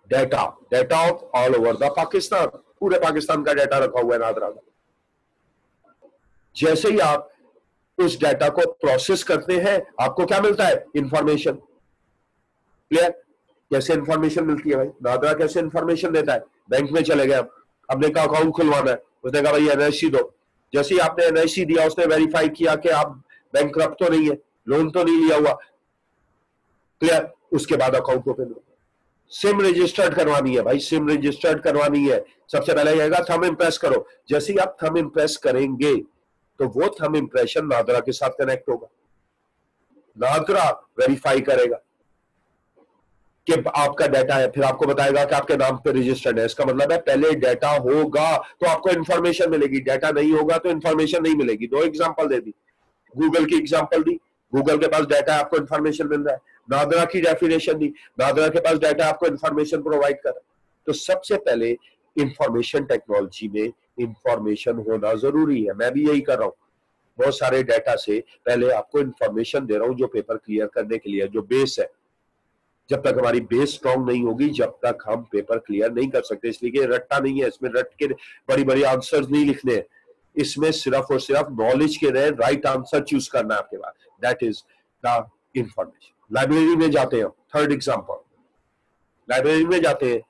Data. Data of all over the Pakistan. पूरे पाकिस्तान का डाटा रखा हुआ है नादरा का. जैसे ही आप उस डाटा को प्रोसेस करते हैं आपको क्या मिलता है? इंफॉर्मेशन. क्लियर? कैसे इंफॉर्मेशन मिलती है भाई? नादरा कैसे इंफॉर्मेशन देता है? बैंक में चले गए, अपने का अकाउंट खुलवाना है, उसने कहा भाई एनआईसी दो. जैसे ही आपने एनआईसी दिया उसने वेरीफाई किया कि आप बैंकक्रप्ट तो नहीं है, लोन तो नहीं लिया हुआ. क्लियर? उसके बाद अकाउंट ओपन हो. सिम रजिस्टर्ड करवानी है भाई, सिम रजिस्टर्ड करवानी है. सबसे पहले कहेगा थंब इंप्रेस करो. जैसे ही आप थंब इंप्रेस करेंगे तो वो थंब इंप्रेशन नादरा के साथ कनेक्ट होगा. नादरा वेरीफाई करेगा कि आपका डाटा है, फिर आपको बताएगा कि आपके नाम पे रजिस्टर्ड है. इसका मतलब है पहले डाटा होगा तो आपको इंफॉर्मेशन मिलेगी, डाटा नहीं होगा तो इंफॉर्मेशन नहीं मिलेगी. दो एग्जांपल दे दी. गूगल की एग्जांपल दी, गूगल के पास डाटा है, आपको इंफॉर्मेशन मिल रहा है. नादरा की डेफिनेशन दी, नादरा के पास डाटा, आपको इंफॉर्मेशन प्रोवाइड कर रहा है. तो सबसे पहले इंफॉर्मेशन टेक्नोलॉजी में इंफॉर्मेशन होना जरूरी है. मैं भी यही कर रहा हूं. बहुत सारे डाटा से पहले आपको इंफॉर्मेशन दे रहा हूं जो पेपर क्लियर करने के लिए, जो बेस है. जब तक हमारी बेस स्ट्रांग नहीं होगी जब तक हम पेपर क्लियर नहीं कर सकते. इसलिए कि रट्टा नहीं है इसमें, रट के बड़ी बड़ी आंसर्स नहीं लिखने हैं. इसमें सिर्फ और सिर्फ नॉलेज के रहे राइट आंसर चूज करना है आपके पास. That is the information. Library में जाते हैं. थर्ड एग्जांपल, लाइब्रेरी में जाते हैं,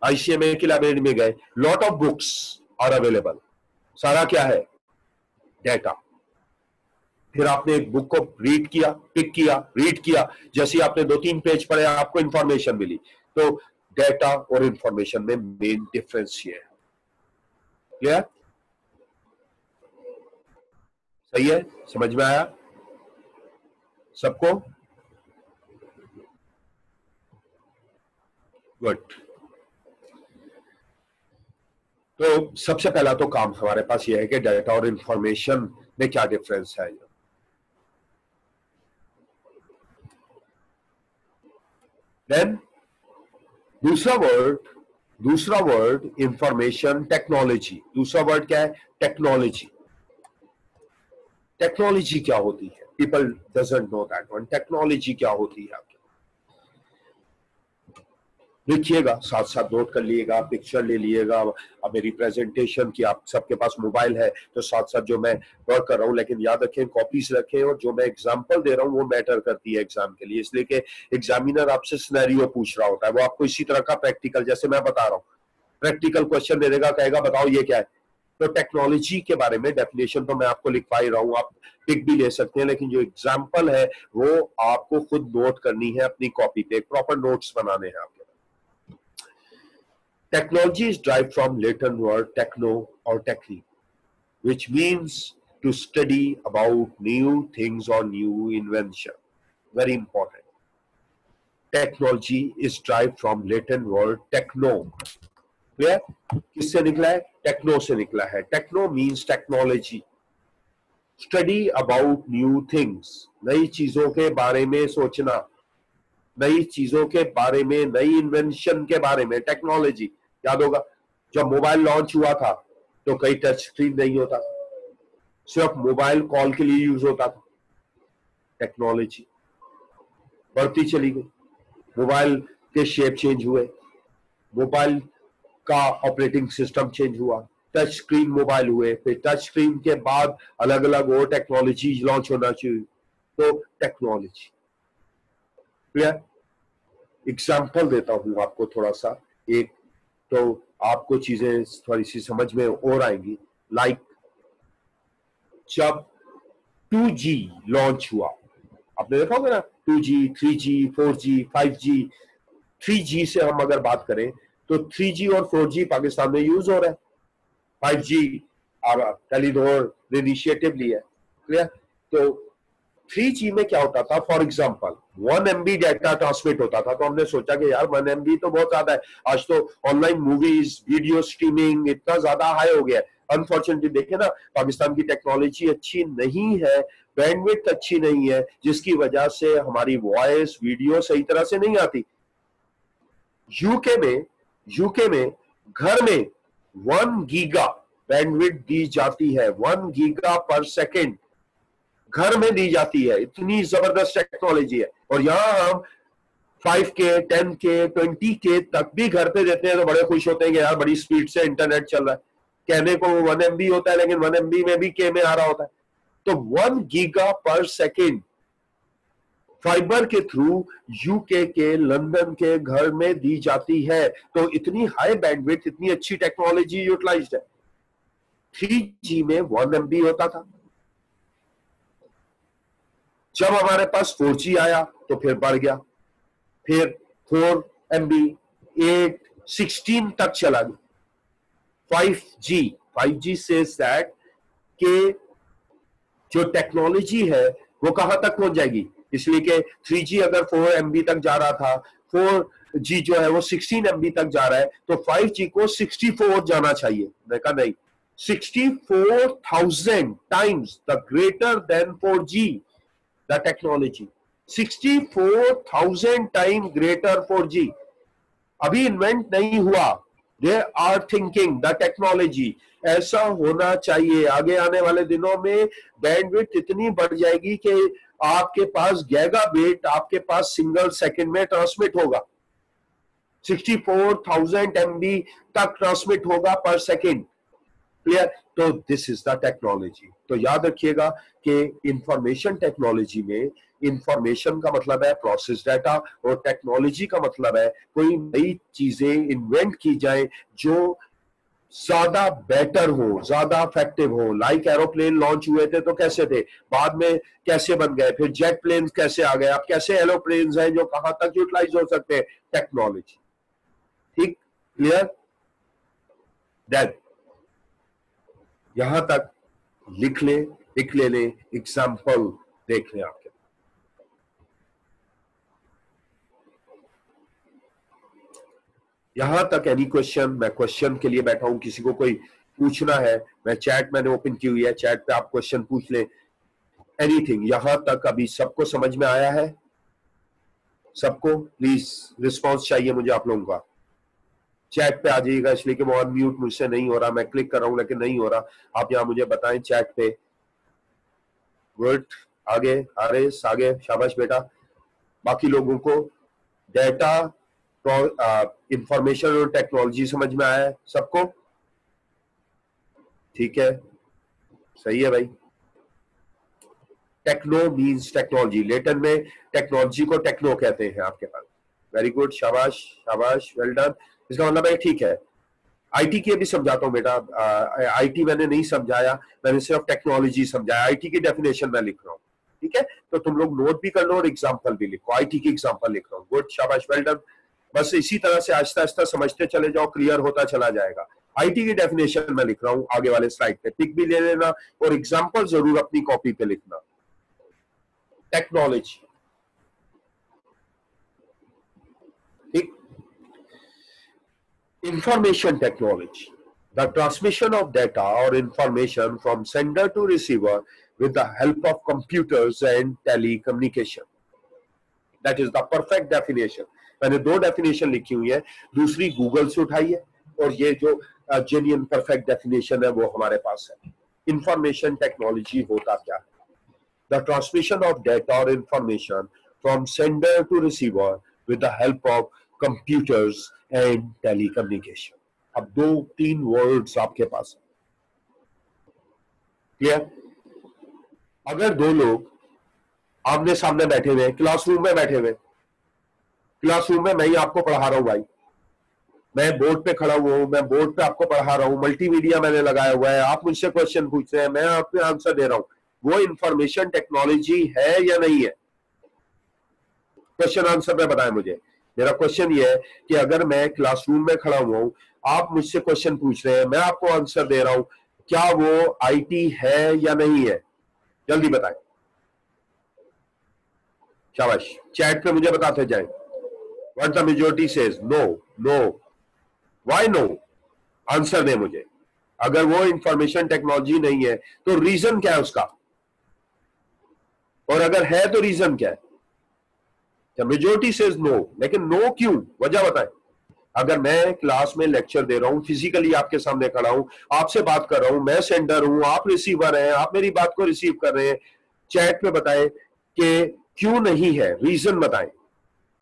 आईसीएमए की लाइब्रेरी में गए, lot of books are available. सारा क्या है? डाटा. फिर आपने एक बुक को रीड किया, पिक किया, रीड किया. जैसे ही आपने 2-3 पेज पढ़े आपको इंफॉर्मेशन मिली. तो डाटा और इंफॉर्मेशन में मेन डिफरेंस ये है. क्लियर? सही है? समझ में आया सबको? गुड. तो सबसे पहला तो काम हमारे पास यह है कि डाटा और इंफॉर्मेशन में क्या डिफरेंस है. देन दूसरा वर्ड इंफॉर्मेशन टेक्नोलॉजी. दूसरा वर्ड क्या है? टेक्नोलॉजी. टेक्नोलॉजी क्या होती है? People doesn't know that one. Technology क्या होती है? लिखिएगा, साथ साथ नोट कर लीजिएगा, पिक्चर ले लीजिएगा. अब मेरी प्रेजेंटेशन की आप सबके पास मोबाइल है तो साथ साथ जो मैं वर्क कर रहा हूँ, लेकिन याद रखें कॉपीज रखें. और जो मैं एग्जांपल दे रहा हूँ वो मैटर करती है एग्जाम के लिए. इसलिए कि एग्जामिनर आपसे सिनेरियो पूछ रहा होता है, वो आपको इसी तरह का प्रैक्टिकल, जैसे मैं बता रहा हूँ, प्रैक्टिकल क्वेश्चन दे देगा, कहेगा बताओ ये क्या है. तो टेक्नोलॉजी के बारे में डेफिनेशन तो मैं आपको लिखवा ही रहा हूँ, आप पिक भी ले सकते हैं, लेकिन जो एग्जाम्पल है वो आपको खुद नोट करनी है अपनी कॉपी पे. प्रॉपर नोट्स बनाने हैं आपके. Technology is derived from Latin word techno or techni, which means to study about new things or new invention. Very important. Technology is derived from Latin word techno. Clear? किससे निकला है? Techno से निकला है. Techno means technology. Study about new things. नई चीजों के बारे में सोचना, नई चीजों के बारे में, नई इन्वेंशन के बारे में. टेक्नोलॉजी याद होगा जब मोबाइल लॉन्च हुआ था तो कई टच स्क्रीन नहीं होता, सिर्फ मोबाइल कॉल के लिए यूज होता था. टेक्नोलॉजी बढ़ती चली गई, मोबाइल के शेप चेंज हुए, मोबाइल का ऑपरेटिंग सिस्टम चेंज हुआ, टच स्क्रीन मोबाइल हुए, फिर टच स्क्रीन के बाद अलग अलग और टेक्नोलॉजी लॉन्च होना चाहिए। तो टेक्नोलॉजी क्लियर। एग्जाम्पल देता हूं आपको थोड़ा सा एक, तो आपको चीजें थोड़ी सी समझ में और आएंगी। लाइक जब 2G लॉन्च हुआ, आपने देखा होगा ना, 2G, 3G, 4G, 5G। 3G से हम अगर बात करें तो 3G और 4G पाकिस्तान में यूज हो रहा है। 5G टेलीनॉर ने इनिशिएटिव लिया है, क्लियर। तो 3G में क्या होता था, for example 1 MB data transmit होता था, तो हमने सोचा कि यार 1 MB तो बहुत ज्यादा है, आज तो ऑनलाइन मूवीज वीडियो स्ट्रीमिंग इतना ज्यादा हाई हो गया है। अनफॉर्चुनेटली देखे ना, पाकिस्तान की टेक्नोलॉजी अच्छी नहीं है, बैंडविड्थ अच्छी नहीं है, जिसकी वजह से हमारी वॉइस वीडियो सही तरह से नहीं आती। यूके में घर में 1 गीगा बैंडविड्थ दी जाती है, 1 गीगा पर सेकेंड घर में दी जाती है। इतनी जबरदस्त टेक्नोलॉजी है। और यहां हम 5K, 10K, 20K तक भी घर पे देते हैं, तो बड़े खुश होते हैं कि यार बड़ी स्पीड से इंटरनेट चल रहा है। कहने को 1 MB होता है, लेकिन 1 MB में भी के में आ रहा होता है। तो 1 गीगा पर सेकेंड फाइबर के थ्रू यूके के लंदन के घर में दी जाती है। तो इतनी हाई बैंडविड्थ, इतनी अच्छी टेक्नोलॉजी यूटिलाइज्ड है। 3G में 1 MB होता था। जब हमारे पास 4G आया तो फिर बढ़ गया, फिर 4 MB, 8, 16 तक चला गया। 5G says that कि जो टेक्नोलॉजी है वो कहां तक पहुंच जाएगी, इसलिए कि 3G अगर 4 MB तक जा रहा था, 4G जो है वो 16 MB तक जा रहा है, तो 5G को 64 जाना चाहिए। देखा नहीं, 64,000 times the greater than 4G the technology, 64,000 time greater 4G। अभी इन्वेंट नहीं हुआ, they are thinking the technology ऐसा होना चाहिए। आगे आने वाले दिनों में बैंडविड्थ इतनी बढ़ जाएगी कि आपके पास गीगाबिट आपके पास सिंगल सेकंड में ट्रांसमिट होगा, 64,000 MB तक ट्रांसमिट होगा पर सेकंड, क्लियर। तो दिस इज द टेक्नोलॉजी। तो याद रखिएगा कि इंफॉर्मेशन टेक्नोलॉजी में इंफॉर्मेशन का मतलब है प्रोसेस डाटा, और टेक्नोलॉजी का मतलब है कोई नई चीजें इन्वेंट की जाए जो ज्यादा बेटर हो, ज्यादा इफेक्टिव हो। लाइक एरोप्लेन लॉन्च हुए थे तो कैसे थे, बाद में कैसे बन गए, फिर जेट प्लेन कैसे आ गए, अब कैसे एरोप्लेन हैं जो कहां तक यूटिलाइज हो सकते हैं, टेक्नोलॉजी। ठीक, क्लियर। दैट यहां तक लिख ले, लिख ले, एग्जाम्पल देख लें आपके। यहां तक एनी क्वेश्चन? मैं क्वेश्चन के लिए बैठा हूं, किसी को कोई पूछना है, मैं चैट मैंने ओपन की हुई है, चैट पे आप क्वेश्चन पूछ लें, एनीथिंग। यहां तक अभी सबको समझ में आया है? सबको प्लीज रिस्पॉन्स चाहिए मुझे आप लोगों का। चैट पे आ जाइएगा, इसलिए कि वो अनम्यूट मुझसे नहीं हो रहा, मैं क्लिक कर रहा हूं लेकिन नहीं हो रहा। आप यहां मुझे बताएं चैट पे। गुड, आगे आरिस, आगे, शाबाश बेटा। बाकी लोगों को डेटा, इंफॉर्मेशन और टेक्नोलॉजी समझ में आया है सबको? ठीक है, सही है भाई। टेक्नो मीन्स टेक्नोलॉजी, लेटिन में टेक्नोलॉजी को टेक्नो कहते हैं आपके पास। वेरी गुड, शाबाश शाबाश, वेल डन। इसका मतलब है ठीक है। आईटी के भी समझाता हूं बेटा, आईटी मैंने नहीं समझाया, मैंने सिर्फ टेक्नोलॉजी समझाया। आईटी की डेफिनेशन मैं लिख रहा हूं, ठीक है। तो तुम लोग नोट भी कर लो और एग्जाम्पल भी लिखो। आईटी की एग्जाम्पल लिख रहा हूँ, गुड, शाबाश, वेल डन। बस इसी तरह से आहिस्ता आहिस्ता समझते चले जाओ, क्लियर होता चला जाएगा। आईटी की डेफिनेशन मैं लिख रहा हूं आगे वाले स्लाइड पे, टिक भी ले लेना और एग्जाम्पल जरूर अपनी कॉपी पे लिखना। टेक्नोलॉजी, ठीक। Information technology, the transmission of data or information from sender to receiver with the help of computers and telecommunication. That is the perfect definition. मैंने दो डेफिनेशन लिखी हुई है, दूसरी गूगल से उठाई है, और ये जो जेन्युइन परफेक्ट डेफिनेशन है वो हमारे पास है। इंफॉर्मेशन टेक्नोलॉजी होता क्या है? The transmission of data or information from sender to receiver with the help of computers and telecommunication. अब 2-3 वर्ड्स आपके पास, क्लियर? अगर दो लोग आमने सामने बैठे हुए हैं, क्लासरूम में बैठे हुए, क्लासरूम में मैं ही आपको पढ़ा रहा हूं भाई, मैं बोर्ड पे खड़ा हुआ हूं, मैं बोर्ड पे आपको पढ़ा रहा हूं, मल्टीमीडिया मैंने लगाया हुआ है, आप मुझसे क्वेश्चन पूछ रहे हैं, मैं आपको आंसर दे रहा हूं, वो इंफॉर्मेशन टेक्नोलॉजी है या नहीं है? क्वेश्चन आंसर में बताएं मुझे। मेरा क्वेश्चन ये है कि अगर मैं क्लासरूम में खड़ा हुआ हूं, आप मुझसे क्वेश्चन पूछ रहे हैं, मैं आपको आंसर दे रहा हूं, क्या वो आईटी है या नहीं है? जल्दी बताएं, शाबाश, चैट पे मुझे बताते जाएं। What the majority says? No, no. Why no? Answer दे मुझे। अगर वो इंफॉर्मेशन टेक्नोलॉजी नहीं है तो रीजन क्या है उसका, और अगर है तो रीजन क्या है? मेजॉरिटी सेज नो, लेकिन नो क्यों, वजह बताएं। अगर मैं क्लास में लेक्चर दे रहा हूं, फिजिकली आपके सामने खड़ा हूं, आपसे बात कर रहा हूं, मैं सेंडर हूं, आप रिसीवर हैं, आप मेरी बात को रिसीव कर रहे हैं, चैट पे बताएं कि क्यों नहीं है, रीजन बताएं,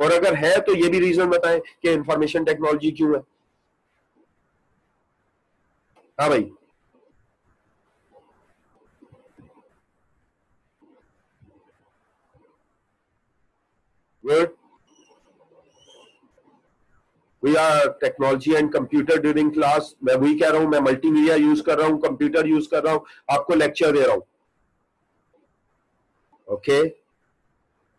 और अगर है तो ये भी रीजन बताएं कि इंफॉर्मेशन टेक्नोलॉजी क्यों है। हाँ भाई, good. We are technology and computer during class. मैं वही कह रहा हूं, मैं मल्टीमीडिया यूज कर रहा हूं, कंप्यूटर यूज कर रहा हूं, आपको लेक्चर दे रहा हूं। ओके,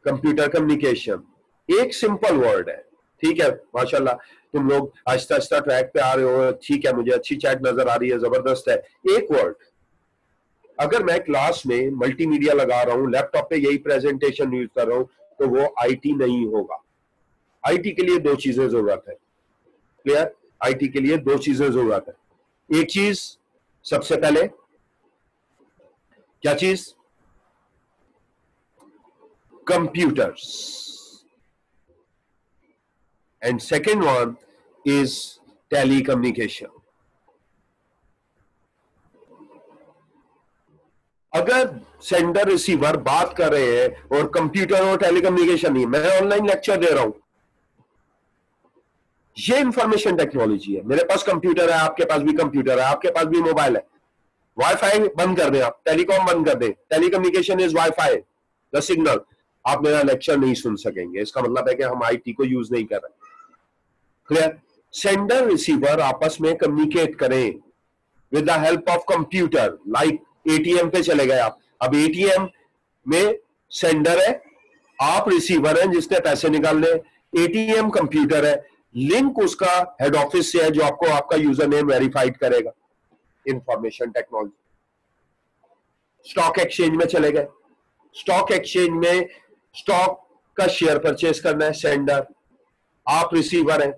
कंप्यूटर कम्युनिकेशन एक सिंपल वर्ड है, ठीक है, माशाल्लाह तुम लोग आहिस्ता आहिस्ता ट्रैक पे आ रहे हो, ठीक है, मुझे अच्छी चैट नजर आ रही है, जबरदस्त है। एक वर्ड, अगर मैं क्लास में मल्टीमीडिया लगा रहा हूं, लैपटॉप पे यही प्रेजेंटेशन यूज कर रहा हूं, तो वो आईटी नहीं होगा। आईटी के लिए दो चीजें जरूरत है, क्लियर? आईटी के लिए दो चीजें जरूरत है। एक चीज, सबसे पहले क्या चीज? Computers, and second one is telecommunication. अगर सेंडर रिसीवर बात कर रहे हैं और कंप्यूटर और टेलीकम्युनिकेशन नहीं, मैं ऑनलाइन लेक्चर दे रहा हूं, ये इंफॉर्मेशन टेक्नोलॉजी है। मेरे पास कंप्यूटर है, आपके पास भी कंप्यूटर है, आपके पास भी मोबाइल है, वाईफाई बंद कर दें, आप टेलीकॉम बंद कर दें, telecommunication is wifi, the signal, आप मेरा लेक्चर नहीं सुन सकेंगे। इसका मतलब है कि हम आईटी को यूज नहीं कर रहे, क्लियर? सेंडर रिसीवर आपस में कम्युनिकेट करें with the help of computer, like ATM पे चले गए आप, अब एटीएम में सेंडर है, आप रिसीवर हैं जिसने पैसे निकालने, एटीएम कंप्यूटर है, लिंक उसका हेड ऑफिस से है जो आपको आपका यूजर नेम वेरीफाइड करेगा। Information technology. स्टॉक एक्सचेंज में चले गए, स्टॉक एक्सचेंज में स्टॉक का शेयर परचेज करना है, सेंडर, आप रिसीवर हैं,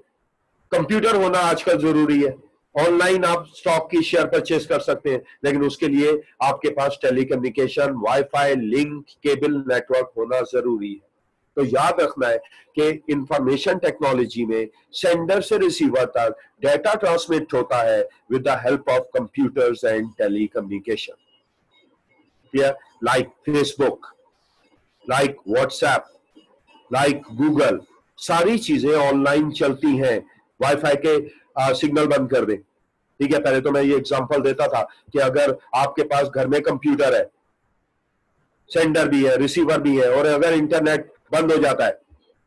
कंप्यूटर होना आजकल जरूरी है, ऑनलाइन आप स्टॉक की शेयर परचेज कर सकते हैं, लेकिन उसके लिए आपके पास telecommunication, wifi link, cable network होना जरूरी है। तो याद रखना है कि इंफॉर्मेशन टेक्नोलॉजी में सेंडर से रिसीवर तक डेटा ट्रांसमिट होता है with the help of computers and telecommunication, like Facebook, like WhatsApp, like Google, सारी चीजें ऑनलाइन चलती हैं। वाईफाई के सिग्नल बंद कर दें, ठीक है, पहले तो मैं ये एग्जांपल देता था कि अगर आपके पास घर में कंप्यूटर है, सेंडर भी है, रिसीवर भी है, और अगर इंटरनेट बंद हो जाता है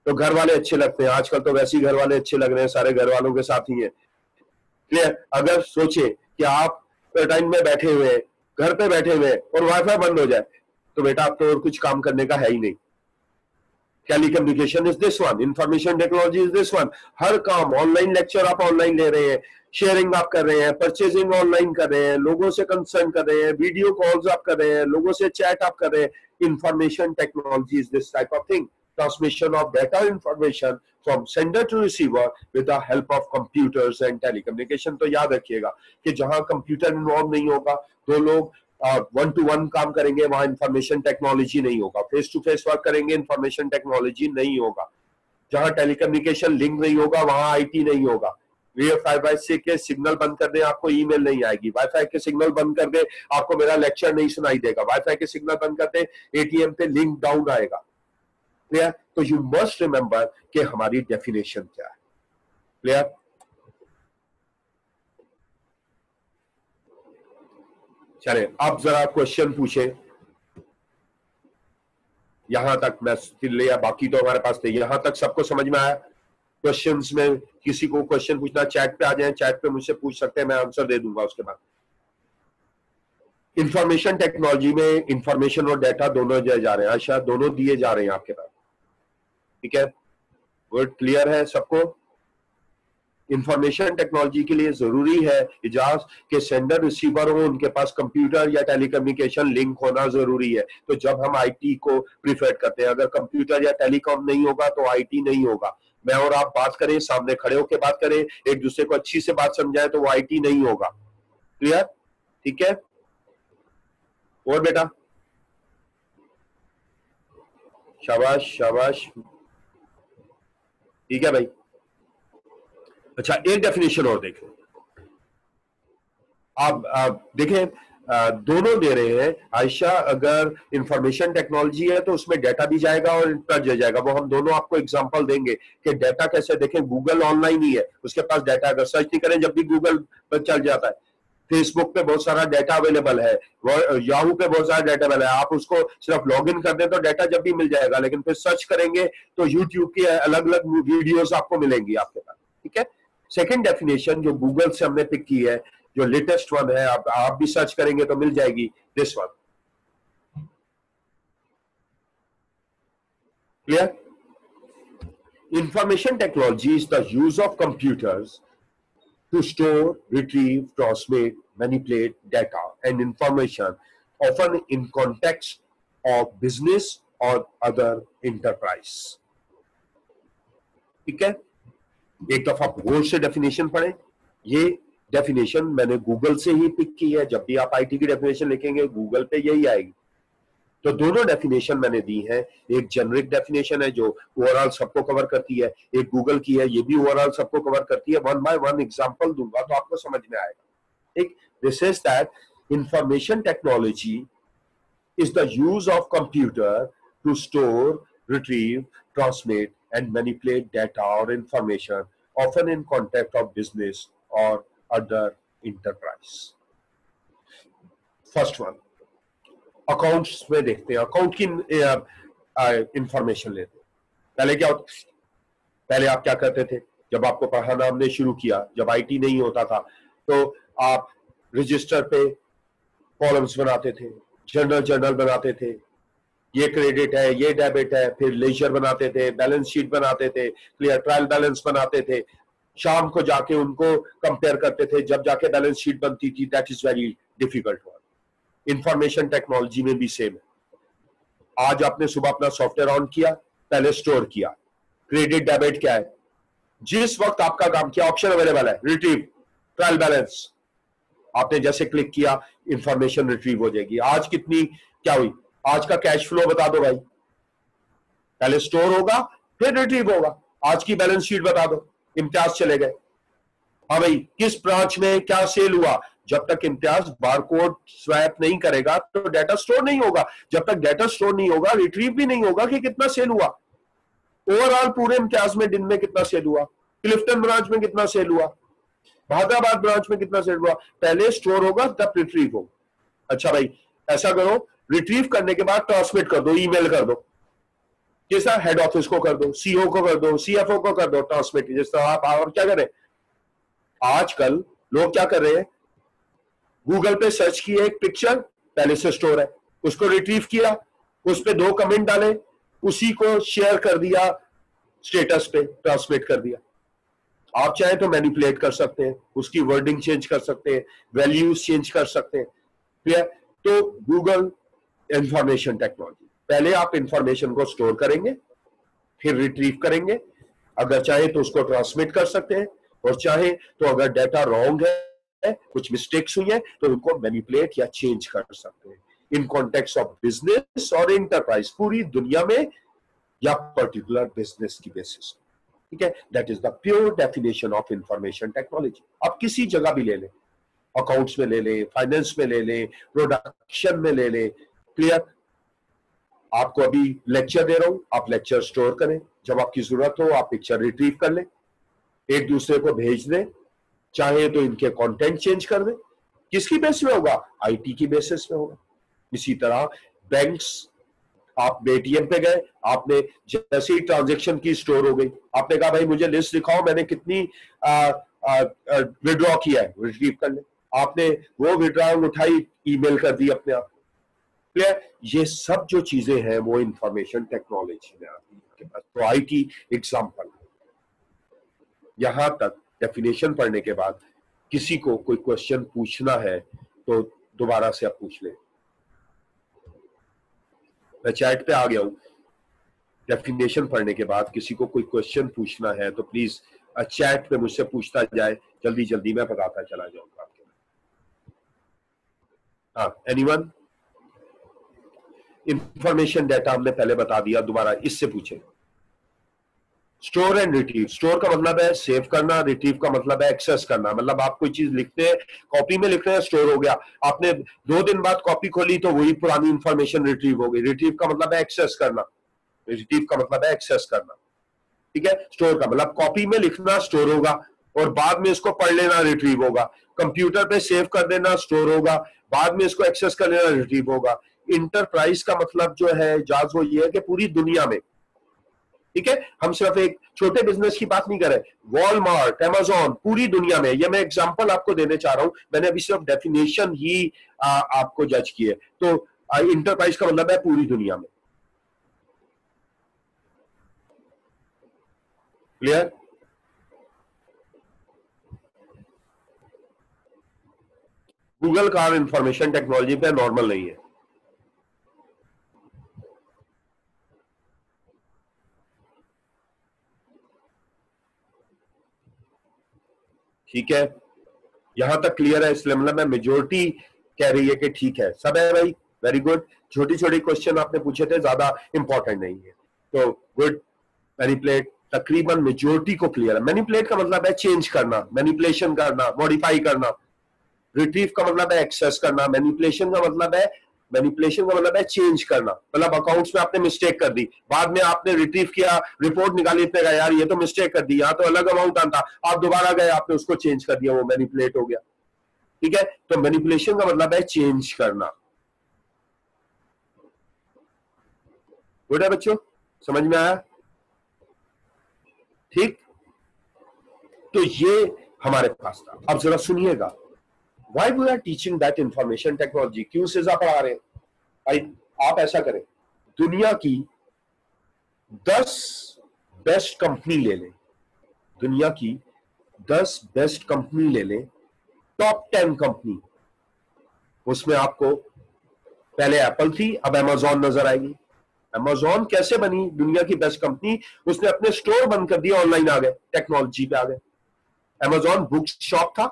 तो घर वाले अच्छे लगते हैं, आजकल तो वैसे ही घर वाले अच्छे लग रहे हैं, सारे घर वालों के साथ ही है, क्लियर? अगर सोचे कि आप टाइम में बैठे हुए हैं, घर पे बैठे हुए हैं, और वाईफाई बंद हो जाए, तो बेटा आप तो और कुछ काम करने का है ही नहीं। Telecommunication is this one, information technology is this one. हर काम ऑनलाइन, लेक्चर आप ऑनलाइन ले रहे हैं, शेयरिंग आप कर रहे हैं, परचेजिंग ऑनलाइन कर रहे हैं, लोगों से कंसर्न कर रहे हैं, वीडियो कॉल्स आप कर रहे हैं, लोगों से चैट आप कर रहे हैं। Information technology is this type of thing, transmission of data information from sender to receiver with the help of computers and telecommunication. तो याद रखिएगा कि जहां कंप्यूटर इन्वॉल्व नहीं होगा, दो लोग वन टू वन काम करेंगे, वहां इंफॉर्मेशन टेक्नोलॉजी नहीं होगा। फेस टू फेस वर्क करेंगे, इंफॉर्मेशन टेक्नोलॉजी नहीं होगा। जहां टेलीकम्युनिकेशन लिंक नहीं होगा, वहां आईटी नहीं होगा। वाईफाई के सिग्नल बंद कर दे, आपको ईमेल नहीं आएगी। वाईफाई के सिग्नल बंद कर दे, आपको मेरा लेक्चर नहीं सुनाई देगा। वाईफाई के सिग्नल बंद कर दे, एटीएम पे लिंक डाउन आएगा, क्लियर? तो यू मस्ट रिमेंबर कि हमारी डेफिनेशन क्या है, क्लियर? चले अब जरा क्वेश्चन पूछे, यहां तक मैं लिया, बाकी तो हमारे पास थे। यहां तक सबको समझ में आया? क्वेश्चंस में किसी को क्वेश्चन पूछना, चैट पे आ जाए, चैट पे मुझसे पूछ सकते हैं, मैं आंसर दे दूंगा उसके बाद। इंफॉर्मेशन टेक्नोलॉजी में इंफॉर्मेशन और डाटा दोनों दिए जा रहे हैं, शायद दोनों दिए जा रहे हैं आपके पास, ठीक है? वर्ड क्लियर है सबको? इंफॉर्मेशन टेक्नोलॉजी के लिए जरूरी है इजाज के सेंडर रिसीवर हो, उनके पास कंप्यूटर या टेलीकम्युनिकेशन लिंक होना जरूरी है। तो जब हम आईटी को प्रिफर करते हैं, अगर कंप्यूटर या टेलीकॉम नहीं होगा तो आईटी नहीं होगा। मैं और आप बात करें, सामने खड़े होकर बात करें, एक दूसरे को अच्छी से बात समझाएं, तो वो आईटी नहीं होगा। क्लियर? ठीक है? और बेटा शाबाश शाबाश, ठीक है भाई। अच्छा, एक डेफिनेशन और देखें आप देखें, दोनों दे रहे हैं आयशा। अगर इंफॉर्मेशन टेक्नोलॉजी है तो उसमें डाटा भी जाएगा और इंटर जाएगा, वो हम दोनों आपको एग्जांपल देंगे कि डाटा कैसे। देखें, गूगल ऑनलाइन ही है, उसके पास डाटा, अगर सर्च नहीं करें जब भी गूगल पर चल जाता है। फेसबुक पे बहुत सारा डाटा अवेलेबल है, याहू पे बहुत सारा डाटा अवेलेबल है, आप उसको सिर्फ लॉग इन कर दें तो डाटा जब भी मिल जाएगा। लेकिन फिर सर्च करेंगे तो यूट्यूब की अलग अलग वीडियोस आपको मिलेंगी आपके पास, ठीक है? सेकंड डेफिनेशन जो गूगल से हमने पिक की है, जो लेटेस्ट वन है, आप भी सर्च करेंगे तो मिल जाएगी, this one. Clear? Information technology is the use of computers to store, retrieve, transmit, manipulate data and information, often in context of business or other enterprise. ठीक है? एक दफा गौर से डेफिनेशन पढ़ें। ये डेफिनेशन मैंने गूगल से ही पिक की है, जब भी आप आईटी की डेफिनेशन लिखेंगे गूगल पे यही आएगी। तो दोनों डेफिनेशन मैंने दी है, एक जेनरिक डेफिनेशन है जो ओवरऑल सबको कवर करती है, एक गूगल की है, ये भी ओवरऑल सबको कवर करती है। वन बाय वन एग्जांपल दूंगा तो आपको समझ में आएगा। एक, this is that information technology is the use of computer to store, retrieve, transmit and manipulate data or information, often in context of business or other enterprise. First one, accounts में देखते हैं, अकाउंट की information लेते हैं। पहले क्या होता, पहले आप क्या करते थे जब आपको पढ़ाना हमने शुरू किया, जब आईटी नहीं होता था, तो आप रजिस्टर पे कॉलम्स बनाते थे, जर्नल बनाते थे, ये क्रेडिट है, ये डेबिट है, फिर लेजर बनाते थे, बैलेंस शीट बनाते थे, क्लियर ट्रायल बैलेंस बनाते थे, शाम को जाके उनको कंपेयर करते थे, जब जाके बैलेंस शीट बनती थी। That is very difficult work. Information technology में भी सेम है। आज आपने सुबह अपना सॉफ्टवेयर ऑन किया, पहले स्टोर किया। क्रेडिट डेबिट क्या है, जिस वक्त आपका काम किया ऑप्शन अवेलेबल है, रिट्रीव, ट्रायल बैलेंस, आपने जैसे क्लिक किया इंफॉर्मेशन रिट्रीव हो जाएगी। आज कितनी क्या हुई, आज का कैश फ्लो बता दो भाई, पहले स्टोर होगा फिर रिट्रीव होगा। आज की बैलेंस शीट बता दो, इम्तियाज चले गए, हाँ भाई किस ब्रांच में क्या सेल हुआ। जब तक इम्तियाज बारकोड स्वैप नहीं करेगा तो डाटा स्टोर नहीं होगा। जब तक डाटा स्टोर नहीं होगा रिट्रीव भी नहीं होगा कि कितना सेल हुआ, ओवरऑल पूरे इम्तियाज में दिन में कितना सेल हुआ, क्लिफ्टन ब्रांच में कितना सेल हुआ, बहादुराबाद ब्रांच में कितना सेल हुआ। पहले स्टोर होगा तब रिट्रीव होगा। अच्छा भाई ऐसा करो, रिट्रीव करने के बाद ट्रांसमिट कर दो, ईमेल कर दो, जैसा हेड ऑफिस को कर दो, सीओ को कर दो, सीएफओ को कर दो ट्रांसमिट। जिस तरह आप क्या करें, आजकल लोग क्या कर रहे हैं, गूगल पे सर्च किए एक पिक्चर, पहले से स्टोर है, उसको रिट्रीव किया, उस पे 2 कमेंट डाले, उसी को शेयर कर दिया स्टेटस पे, ट्रांसमिट कर दिया। आप चाहे तो मैनिपुलेट कर सकते हैं, उसकी वर्डिंग चेंज कर सकते हैं, वैल्यूज चेंज कर सकते हैं। क्लियर? तो गूगल इंफॉर्मेशन टेक्नोलॉजी, पहले आप इंफॉर्मेशन को स्टोर करेंगे फिर रिट्रीव करेंगे, अगर चाहे तो उसको ट्रांसमिट कर सकते हैं, और चाहे तो अगर डाटा रॉन्ग है, कुछ मिस्टेक्स हुई है, तो उनको मैनिपुलेट या चेंज कर सकते हैं इन कॉन्टेक्स्ट ऑफ बिजनेस और इंटरप्राइज, पूरी दुनिया में या पर्टिकुलर बिजनेस की बेसिस। ठीक है? That is the pure definition of information technology. आप किसी जगह भी ले लें, अकाउंट्स में ले लें, फाइनेंस में ले लें, प्रोडक्शन में ले लें। क्लियर? आपको अभी लेक्चर दे रहा हूं, आप लेक्चर स्टोर करें, जब आपकी जरूरत हो आप पिक्चर रिट्रीव कर लें, एक दूसरे को भेज दें, चाहे तो इनके कंटेंट चेंज कर दें, किसकी बेस में होगा? आईटी की बेसिस में होगा। इसी तरह बैंक्स, आप एटीएम पे गए, आपने जैसे ही ट्रांजेक्शन की स्टोर हो गई, आपने कहा भाई मुझे लिस्ट दिखाओ मैंने कितनी विड्रॉ किया है, रिट्रीव कर ले, आपने वो विड्रॉल उठाई, ईमेल कर दी अपने आप। क्लियर? ये सब जो चीजें हैं वो इंफॉर्मेशन टेक्नोलॉजी में आती है। तो आईटी एग्जाम्पल। यहां तक डेफिनेशन पढ़ने के बाद किसी को कोई क्वेश्चन पूछना है तो दोबारा से आप पूछ लें। मैं चैट पे आ गया हूं। डेफिनेशन पढ़ने के बाद किसी को कोई क्वेश्चन पूछना है तो प्लीज चैट पे मुझसे पूछता जाए, जल्दी जल्दी मैं बताता चला जाऊंगा आपके। हाँ, एनीवन? इंफॉर्मेशन डाटा हमने पहले बता दिया, दोबारा इससे पूछे। Store and retrieve. स्टोर का मतलब है सेव करना, रिट्रीव का मतलब है एक्सेस करना। मतलब आप कोई चीज लिखते हैं, कॉपी में लिख रहे हैं, स्टोर हो गया, आपने 2 दिन बाद कॉपी खोली तो वही पुरानी इंफॉर्मेशन रिट्रीव हो गई। रिट्रीव का मतलब है एक्सेस करना, रिट्रीव का मतलब है एक्सेस करना। ठीक है? स्टोर का मतलब कॉपी में लिखना स्टोर होगा और बाद में इसको पढ़ लेना रिट्रीव होगा। कंप्यूटर पे सेव कर देना स्टोर होगा, बाद में इसको एक्सेस कर लेना रिट्रीव होगा। इंटरप्राइज का मतलब जो है जाज वो ये है कि पूरी दुनिया में, ठीक है, हम सिर्फ एक छोटे बिजनेस की बात नहीं कर रहे, वॉलमार्ट, अमेजॉन, पूरी दुनिया में। ये मैं एग्जांपल आपको देने चाह रहा हूं, मैंने अभी सिर्फ डेफिनेशन ही आपको जज की है। तो इंटरप्राइज का मतलब है पूरी दुनिया में। Clear? Google car information technology पे नॉर्मल नहीं है। ठीक है, यहां तक क्लियर है? इसलिए मतलब मैं मेजोरिटी कह रही है कि ठीक है, सब है भाई, वेरी गुड। छोटी छोटी क्वेश्चन आपने पूछे थे, ज्यादा इंपॉर्टेंट नहीं है, तो गुड। मैनिपुलेट, तकरीबन मेजोरिटी को क्लियर है। मैनिपुलेट का मतलब है चेंज करना, मैनिपुलेशन करना, मॉडिफाई करना। रिट्रीव का मतलब है एक्सेस करना। मैनिपुलेशन का मतलब है चेंज करना। मतलब अकाउंट्स में आपने मिस्टेक कर दी, बाद में आपने रिट्रीव किया, रिपोर्ट निकाली, इतने का यार ये तो मिस्टेक कर दी, यहां तो अलग अमाउंट आता, आप दोबारा गए, आपने उसको चेंज कर दिया, वो मैनिपुलेट हो गया। ठीक है? तो मैनिपुलेशन का मतलब है चेंज करना। गुड है बच्चों, समझ में आया? ठीक, तो ये हमारे पास था। अब जरा सुनिएगा, Why we are teaching that information technology? क्यों सिजा पढ़ा रहे हैं भाई? आप ऐसा करें, दुनिया की 10 बेस्ट कंपनी ले लें, दुनिया की 10 बेस्ट कंपनी ले लें, टॉप 10 कंपनी। उसमें आपको पहले एप्पल थी, अब अमेजॉन नजर आएगी। अमेजॉन कैसे बनी दुनिया की बेस्ट कंपनी? उसने अपने स्टोर बंद कर दिया, ऑनलाइन आ गए, टेक्नोलॉजी पे आ गए। अमेजॉन बुक शॉप था,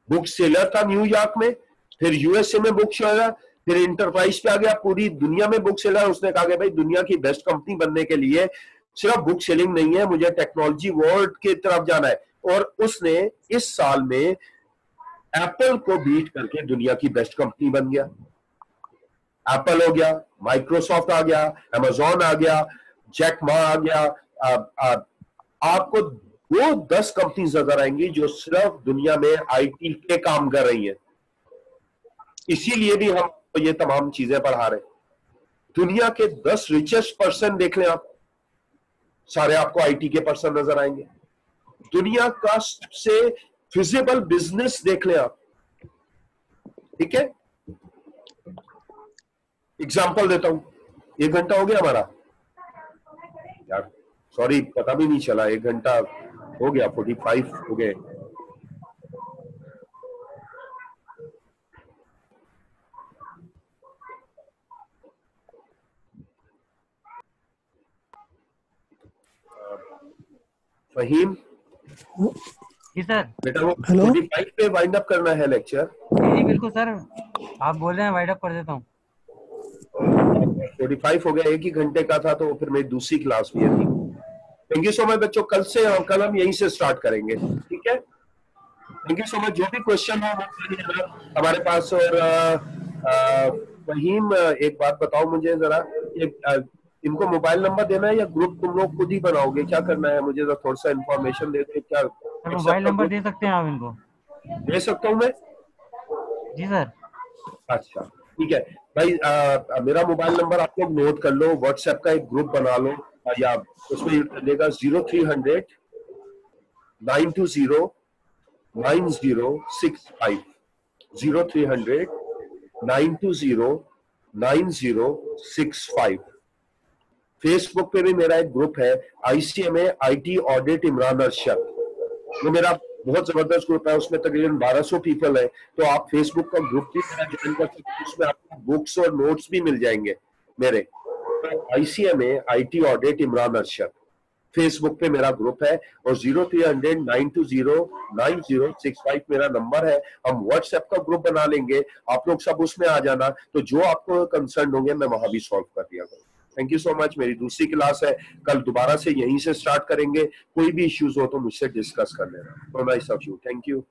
बुक सेलर था न्यूयॉर्क में, फिर यूएसए में बुक सेलर, फिर इंटरप्राइज पे आ गया, पूरी दुनिया में बुक सेलर। उसने कहा कि भाई दुनिया की बेस्ट कंपनी बनने के लिए सिर्फ बुक सेलिंग नहीं है, मुझे टेक्नोलॉजी वर्ल्ड की तरफ जाना है। और उसने इस साल में एप्पल को बीट करके दुनिया की बेस्ट कंपनी बन गया। एप्पल हो गया, माइक्रोसॉफ्ट आ गया, अमेजॉन आ गया, जैक मा आ गया। आपको वो 10 कंपनीज नजर आएंगी जो सिर्फ दुनिया में आईटी के काम कर रही हैं। इसीलिए भी हम तो ये तमाम चीजें पढ़ा रहे हैं। दुनिया के 10 रिचेस्ट पर्सन देख लें आप, सारे आपको आईटी के पर्सन नजर आएंगे। दुनिया का सबसे फिजिबल बिजनेस देख लें आप, ठीक है? एग्जाम्पल देता हूं, 1 घंटा हो गया हमारा यार, सॉरी पता भी नहीं चला, 1 घंटा हो गया, 45 हो गए। फहीम जी सर। बेटा वो 45 पे वाइंड अप करना है लेक्चर। जी बिल्कुल सर, आप बोल रहे हैं वाइड अप कर देता हूँ। 45 हो गया, 1 ही घंटे का था, तो फिर मेरी दूसरी क्लास भी है। थैंक यू सो मच बच्चों, कल हम यहीं से स्टार्ट करेंगे, ठीक है? Thank you so much. जो भी क्वेश्चन हो हमारे पास। और फहीम एक बात बताओ मुझे जरा, इनको मोबाइल नंबर देना है या ग्रुप तुम लोग खुद ही बनाओगे, क्या करना है? मुझे थोड़ा सा इन्फॉर्मेशन दे दो। क्या सर मोबाइल नंबर दे सकते हैं आप इनको? दे सकता हूँ मैं? जी सर। अच्छा ठीक है भाई, मेरा मोबाइल नंबर आप लोग नोट कर लो, व्हाट्सएप का एक ग्रुप बना लो, या उसमें चलेगा 0300 920 9065, 0300 920 9065। फेसबुक पे भी मेरा एक ग्रुप है, ICMA IT audit Imran Arshad, वो मेरा बहुत जबरदस्त ग्रुप है, उसमें तकरीबन 1200 पीपल है। तो आप फेसबुक का ग्रुप भी मेरा ज्वाइन कर सकते हैं, उसमें आपको बुक्स और नोट्स भी मिल जाएंगे मेरे। तो ICMA IT audit Imran Arshad Facebook पे मेरा ग्रुप है, और 0300 920 9065 मेरा नंबर है। हम व्हाट्सएप का ग्रुप बना लेंगे, आप लोग सब उसमें आ जाना, तो जो आपको कंसर्न होंगे मैं वहां भी सॉल्व कर दिया करूँ। Thank you so much. मेरी दूसरी क्लास है, कल दोबारा से यहीं से स्टार्ट करेंगे। कोई भी इश्यूज हो तो मुझसे डिस्कस कर लेना। तो nice of you, thank you.